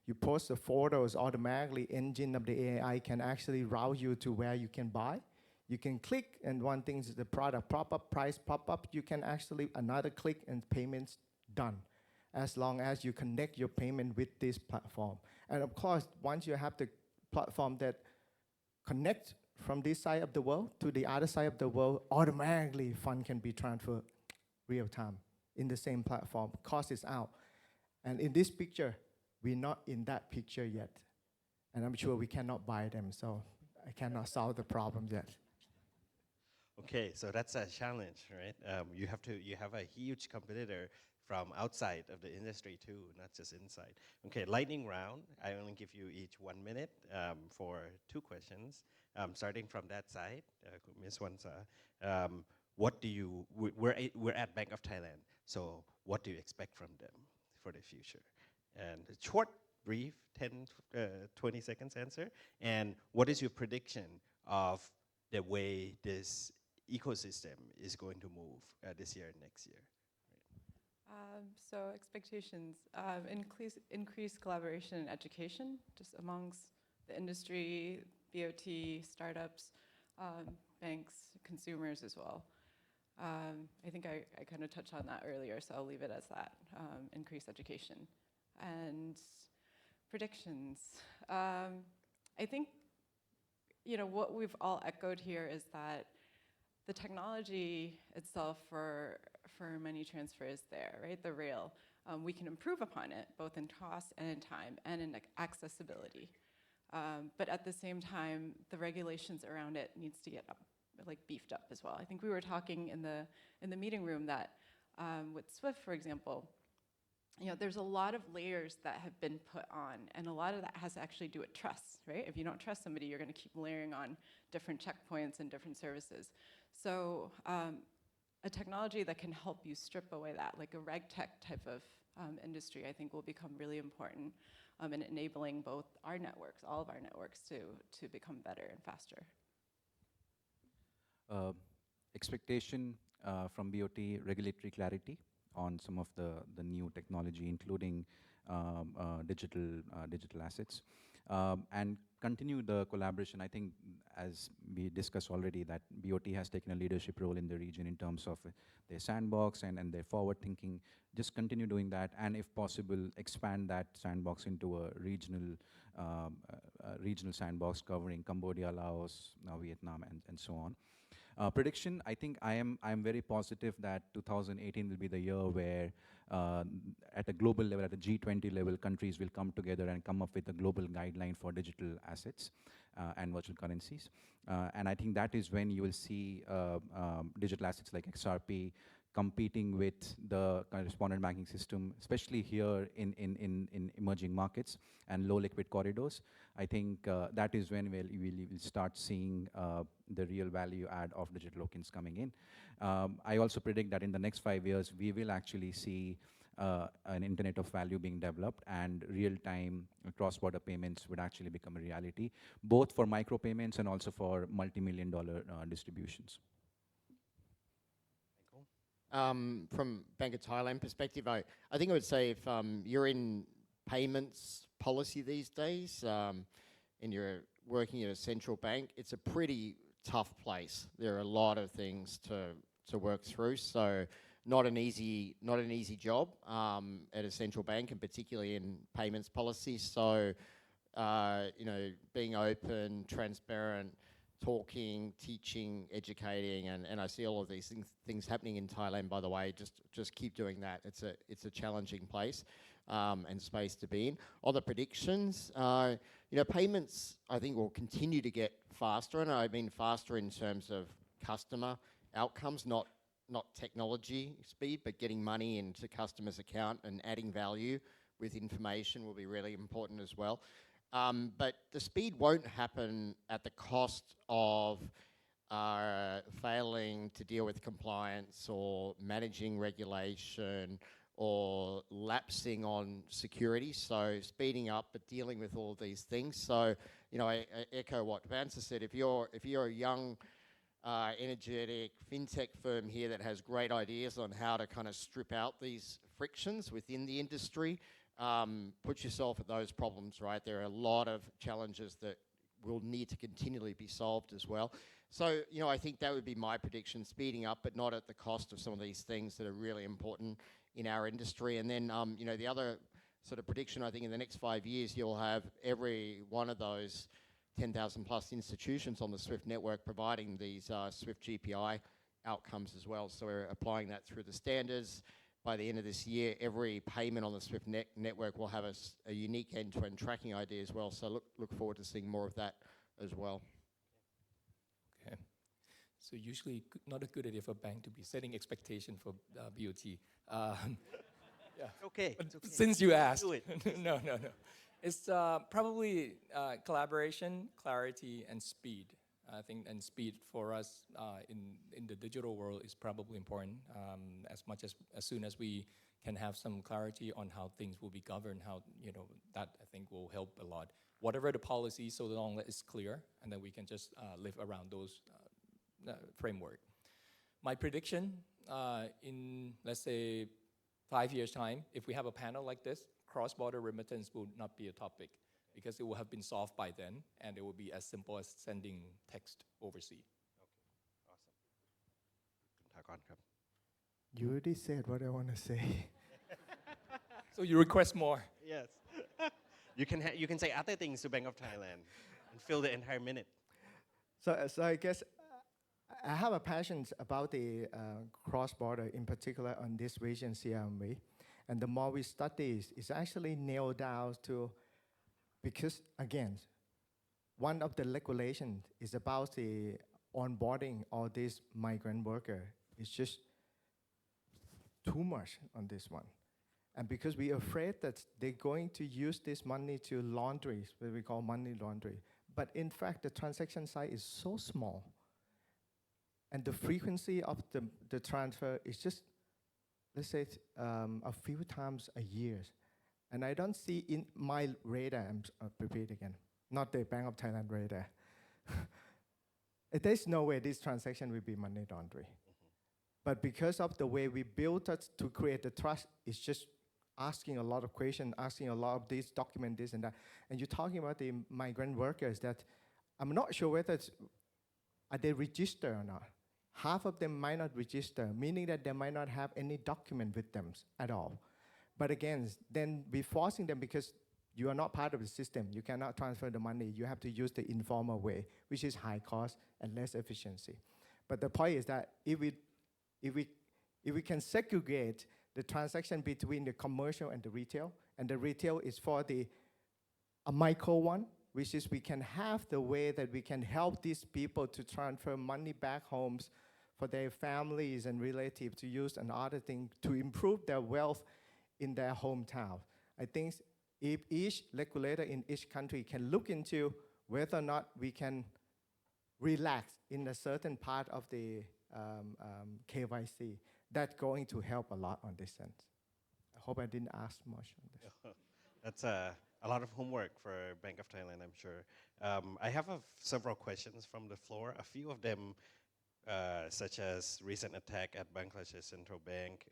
You post the photos automatically, engine of the AI can actually route you to where you can buy. You can click, and one thing is the product pop-up, price pop-up. You can actually another click and payments done, as long as you connect your payment with this platform. And of course, once you have the platform that connect from this side of the world to the other side of the world, automatically fund can be transferred real time in the same platform. Cost is out. And in this picture, we're not in that picture yet. And I'm sure we cannot buy them, so I cannot solve the problem yet. Okay, so that's a challenge, right? You have a huge competitor from outside of the industry too, not just inside. Okay, lightning round. I only give you each 1 minute for 2 questions. Starting from that side, Ms. Vansa, we're at Bank of Thailand, so what do you expect from them for the future? And a short, brief, 10, 20 seconds answer. And what is your prediction of the way this ecosystem is going to move this year and next year? So expectations, increased collaboration and education, just amongst the industry, BOT, startups, banks, consumers as well. I think I kind of touched on that earlier, so I'll leave it as that, increased education. And predictions. I think, what we've all echoed here is that the technology itself for money transfer is there, right? The rail. We can improve upon it, both in cost and in time and in accessibility. But at the same time, the regulations around it needs to get beefed up as well. I think we were talking in the meeting room that with SWIFT, for example, there's a lot of layers that have been put on, and a lot of that has to actually do with trust, right? If you don't trust somebody, you're going to keep layering on different checkpoints and different services. So a technology that can help you strip away that, like a RegTech type of industry, I think will become really important in enabling both our networks, all of our networks, to become better and faster. Expectation from BOT, regulatory clarity on some of the new technology, including digital assets. and continue the collaboration. I think, as we discussed already, that BOT has taken a leadership role in the region in terms of their sandbox and their forward thinking. Just continue doing that, and if possible, expand that sandbox into a regional sandbox covering Cambodia, Laos, Vietnam, and so on. Prediction, I think I am very positive that 2018 will be the year where at a global level, at a G20 level, countries will come together and come up with a global guideline for digital assets and virtual currencies. And I think that is when you will see digital assets like XRP competing with the correspondent banking system, especially here in emerging markets and low liquid corridors. I think that is when we'll start seeing the real value add of digital tokens coming in. I also predict that in the next 5 years, we will actually see an internet of value being developed, and real-time cross-border payments would actually become a reality, both for micropayments and also for multi-million-dollar distributions. From Bank of Thailand perspective, I think I would say if you're in payments policy these days and you're working at a central bank, it's a pretty tough place. There are a lot of things to work through, so not an easy job at a central bank, and particularly in payments policy. So you know, being open, transparent, talking, teaching, educating, and I see all of these things happening in Thailand, by the way. Just keep doing that. It's a challenging place and space to be in. On the predictions, you know, payments I think will continue to get faster, and I mean faster in terms of customer outcomes, not technology speed, but getting money into customers' account and adding value with information will be really important as well. But the speed won't happen at the cost of failing to deal with compliance or managing regulation or lapsing on security. So speeding up, but dealing with all of these things. So, you know, I echo what Vansa said. If you're a young, energetic fintech firm here that has great ideas on how to kind of strip out these frictions within the industry, put yourself at those problems, right? There are a lot of challenges that will need to continually be solved as well. So, you know, I think that would be my prediction, speeding up, but not at the cost of some of these things that are really important in our industry. And then, you know, the other sort of prediction, I think in the next 5 years, you'll have every one of those 10,000 plus institutions on the SWIFT network providing these SWIFT GPI outcomes as well. So we're applying that through the standards. By the end of this year, every payment on the SWIFT network will have a unique end-to-end tracking ID as well. So look forward to seeing more of that as well. Okay. So usually not a good idea for a bank to be setting expectation for BOT. Yeah. Okay. But It's okay. since you asked, Do it. no. It's probably collaboration, clarity, and speed. I think, and speed for us in the digital world is probably important. As soon as we can have some clarity on how things will be governed, how, you know, that I think will help a lot. Whatever the policy, so long that it's clear, and then we can just live around those framework. My prediction in, let's say, 5 years' time, if we have a panel like this, cross-border remittance will not be a topic, because it will have been solved by then, and it will be as simple as sending text overseas. Okay, awesome. Thakorn,ครับ. You already said what I want to say. So you request more. Yes. You can say other things to Bank of Thailand and fill the entire minute. So I guess I have a passion about the cross-border, in particular on this region, CRMV. And the more we study, it's actually nailed down to, because again, one of the regulations is about the onboarding all these migrant workers. It's just too much on this one. And because we're afraid that they're going to use this money to laundry, what we call money laundry. But in fact, the transaction size is so small. And the frequency of the transfer is just, let's say, a few times a year. And I don't see in my radar, I'm repeat again, not the Bank of Thailand radar. There's no way this transaction will be money laundering. But because of the way we built it to create the trust, it's just asking a lot of questions, asking a lot of this, document this and that. And you're talking about the migrant workers that I'm not sure whether are they registered or not. Half of them might not register, meaning that they might not have any document with them at all. But again, then we're forcing them because you are not part of the system. You cannot transfer the money. You have to use the informal way, which is high cost and less efficiency. But the point is that if we can segregate the transaction between the commercial and the retail is for a micro one, which is we can have the way that we can help these people to transfer money back homes for their families and relatives to use and other things to improve their wealth in their hometown. I think if each regulator in each country can look into whether or not we can relax in a certain part of the KYC, that's going to help a lot on this sense. I hope I didn't ask much on this. That's a lot of homework for Bank of Thailand, I'm sure. I have several questions from the floor. A few of them, such as recent attack at Bangladesh Central Bank,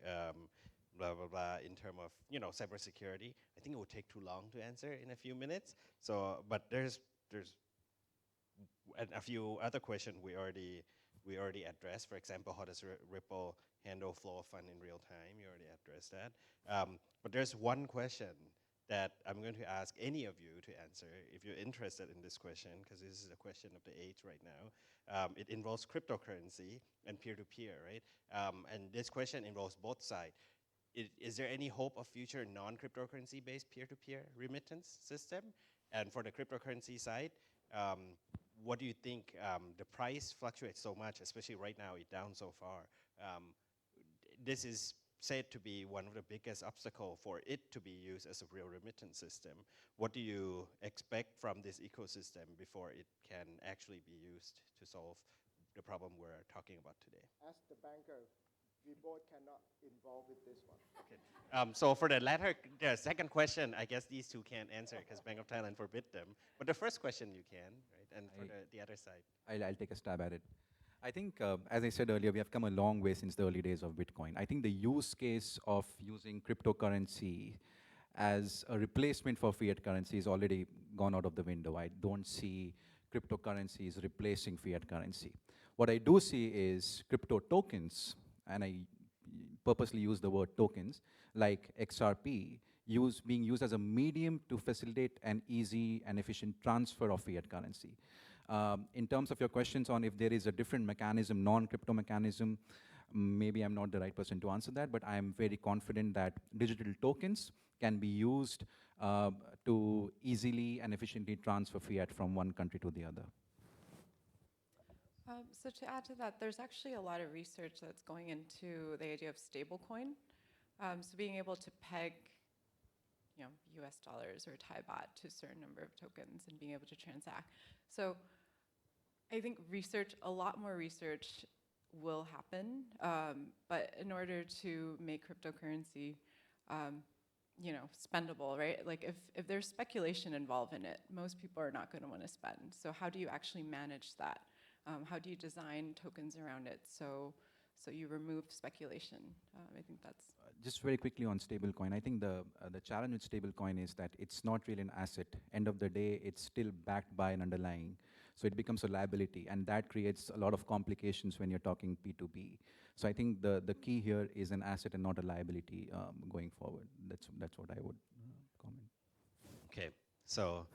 blah, blah, blah, in terms of, cybersecurity. I think it would take too long to answer in a few minutes. So, but there's a few other questions we already addressed. For example, how does Ripple handle flow of fund in real time? You already addressed that. But there's one question that I'm going to ask any of you to answer if you're interested in this question, because this is a question of the age right now. It involves cryptocurrency and peer-to-peer, right? And this question involves both sides. Is there any hope of future non-cryptocurrency based peer-to-peer remittance system? And for the cryptocurrency side, what do you think? The price fluctuates so much, especially right now, it's down so far. This is said to be one of the biggest obstacles for it to be used as a real remittance system. What do you expect from this ecosystem before it can actually be used to solve the problem we're talking about today? As the banker, we both cannot involve with this one. Okay. So for the second question, I guess these two can't answer because Bank of Thailand forbid them. But the first question you can, right? And for the other side. I'll take a stab at it. I think, as I said earlier, we have come a long way since the early days of Bitcoin. I think the use case of using cryptocurrency as a replacement for fiat currency is already gone out of the window. I don't see cryptocurrencies replacing fiat currency. What I do see is crypto tokens, and I purposely use the word tokens, like XRP, being used as a medium to facilitate an easy and efficient transfer of fiat currency. In terms of your questions on if there is a different mechanism, non-crypto mechanism, maybe I'm not the right person to answer that, but I'm very confident that digital tokens can be used to easily and efficiently transfer fiat from one country to the other. So to add to that, there's actually a lot of research that's going into the idea of stablecoin. So being able to peg, US dollars or Thai baht to a certain number of tokens and being able to transact. So I think a lot more research will happen, but in order to make cryptocurrency, spendable, right? Like if there's speculation involved in it, most people are not going to want to spend. So how do you actually manage that? How do you design tokens around it so you remove speculation? I think that's... Just very quickly on stablecoin, I think the challenge with stablecoin is that it's not really an asset. End of the day, it's still backed by an underlying. So it becomes a liability, and that creates a lot of complications when you're talking P2P. So I think the key here is an asset and not a liability going forward. That's what I would comment. Okay, so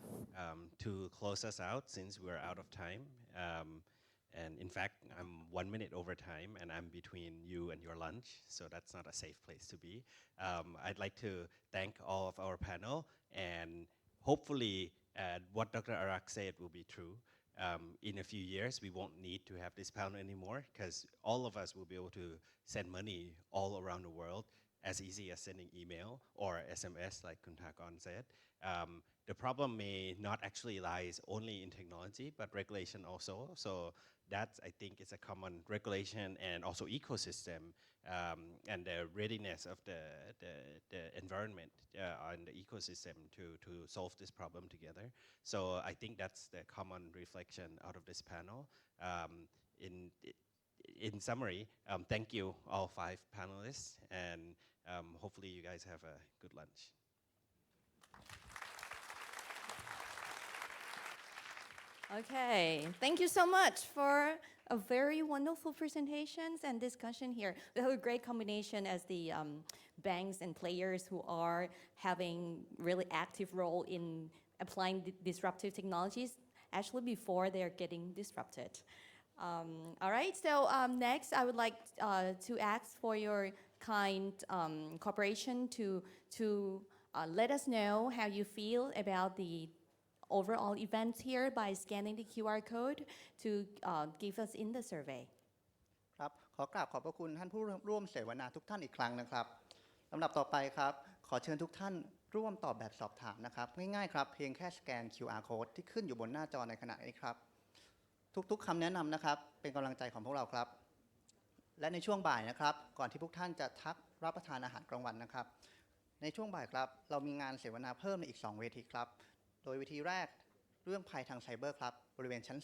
to close us out, since we're out of time, and in fact, I'm 1 minute over time, and I'm between you and your lunch, so that's not a safe place to be. I'd like to thank all of our panel, and hopefully what Dr. Arak said will be true. In a few years, we won't need to have this panel anymore, because all of us will be able to send money all around the world as easy as sending email or SMS, like Kun Thakorn said. The problem may not actually lies only in technology, but regulation also. So that, I think, is a common regulation and also ecosystem and the readiness of the environment and the ecosystem to solve this problem together. So I think that's the common reflection out of this panel. in summary, thank you all 5 panelists, and hopefully you guys have a good lunch. Okay, thank you so much for a very wonderful presentations and discussion here. We have a great combination as the banks and players who are having really active role in applying disruptive technologies actually before they're getting disrupted. All right, so next I would like to ask for your kind cooperation to let us know how you feel about the overall events here by scanning the QR code to give us in the survey. ครับขอกราบขอบพระคุณท่านผู้ร่วมเสวนาทุกท่านอีกครั้งนะครับลำดับต่อไปครับขอเชิญทุกท่านร่วมตอบแบบสอบถามนะครับง่ายๆครับเพียงแค่สแกน QR code ที่ขึ้นอยู่บนหน้าจอในขณะนี้ครับทุกๆคำแนะนำนะครับเป็นกำลังใจของพวกเราครับและในช่วงบ่ายนะครับก่อนที่พวกท่านจะทักรับประทานอาหารกลางวันนะครับในช่วงบ่ายครับเรามีงานเสวนาเพิ่มในอีก2เวทีครับโดยเวทีแรกเรื่องภัยทางไซเบอร์ครับบริเวณชั้น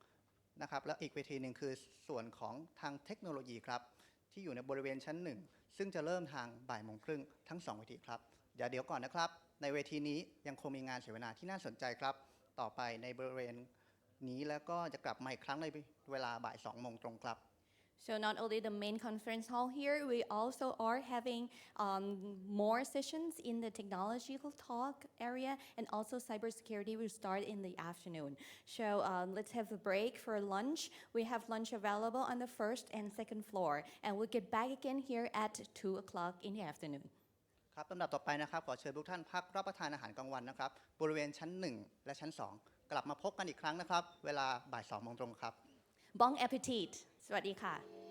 2นะครับแล้วอีกเวทีหนึ่งคือส่วนของทางเทคโนโลยีครับที่อยู่ในบริเวณชั้น1ซึ่งจะเริ่มทางบ่ายโมงครึ่งทั้ง2เวทีครับเดี๋ยวก่อนนะครับในเวทีนี้ยังคงมีงานเสวนาที่น่าสนใจครับต่อไปในบริเวณนี้แล้วก็จะกลับมาอีกครั้งในเวลาบ่าย2โมงตรงครับ So not only the main conference hall here, we also are having more sessions in the technological talk area, and also cybersecurity will start in the afternoon. So let's have a break for lunch. We have lunch available on the first and second floor, and we'll get back again here at 2 o'clock in the afternoon. ครับลำดับต่อไปนะครับขอเชิญทุกท่านพักรับประทานอาหารกลางวันนะครับบริเวณชั้น1และชั้น2กลับมาพบกันอีกครั้งนะครับเวลาบ่าย2โมงตรงครับ Bon appetit สวัสดีค่ะ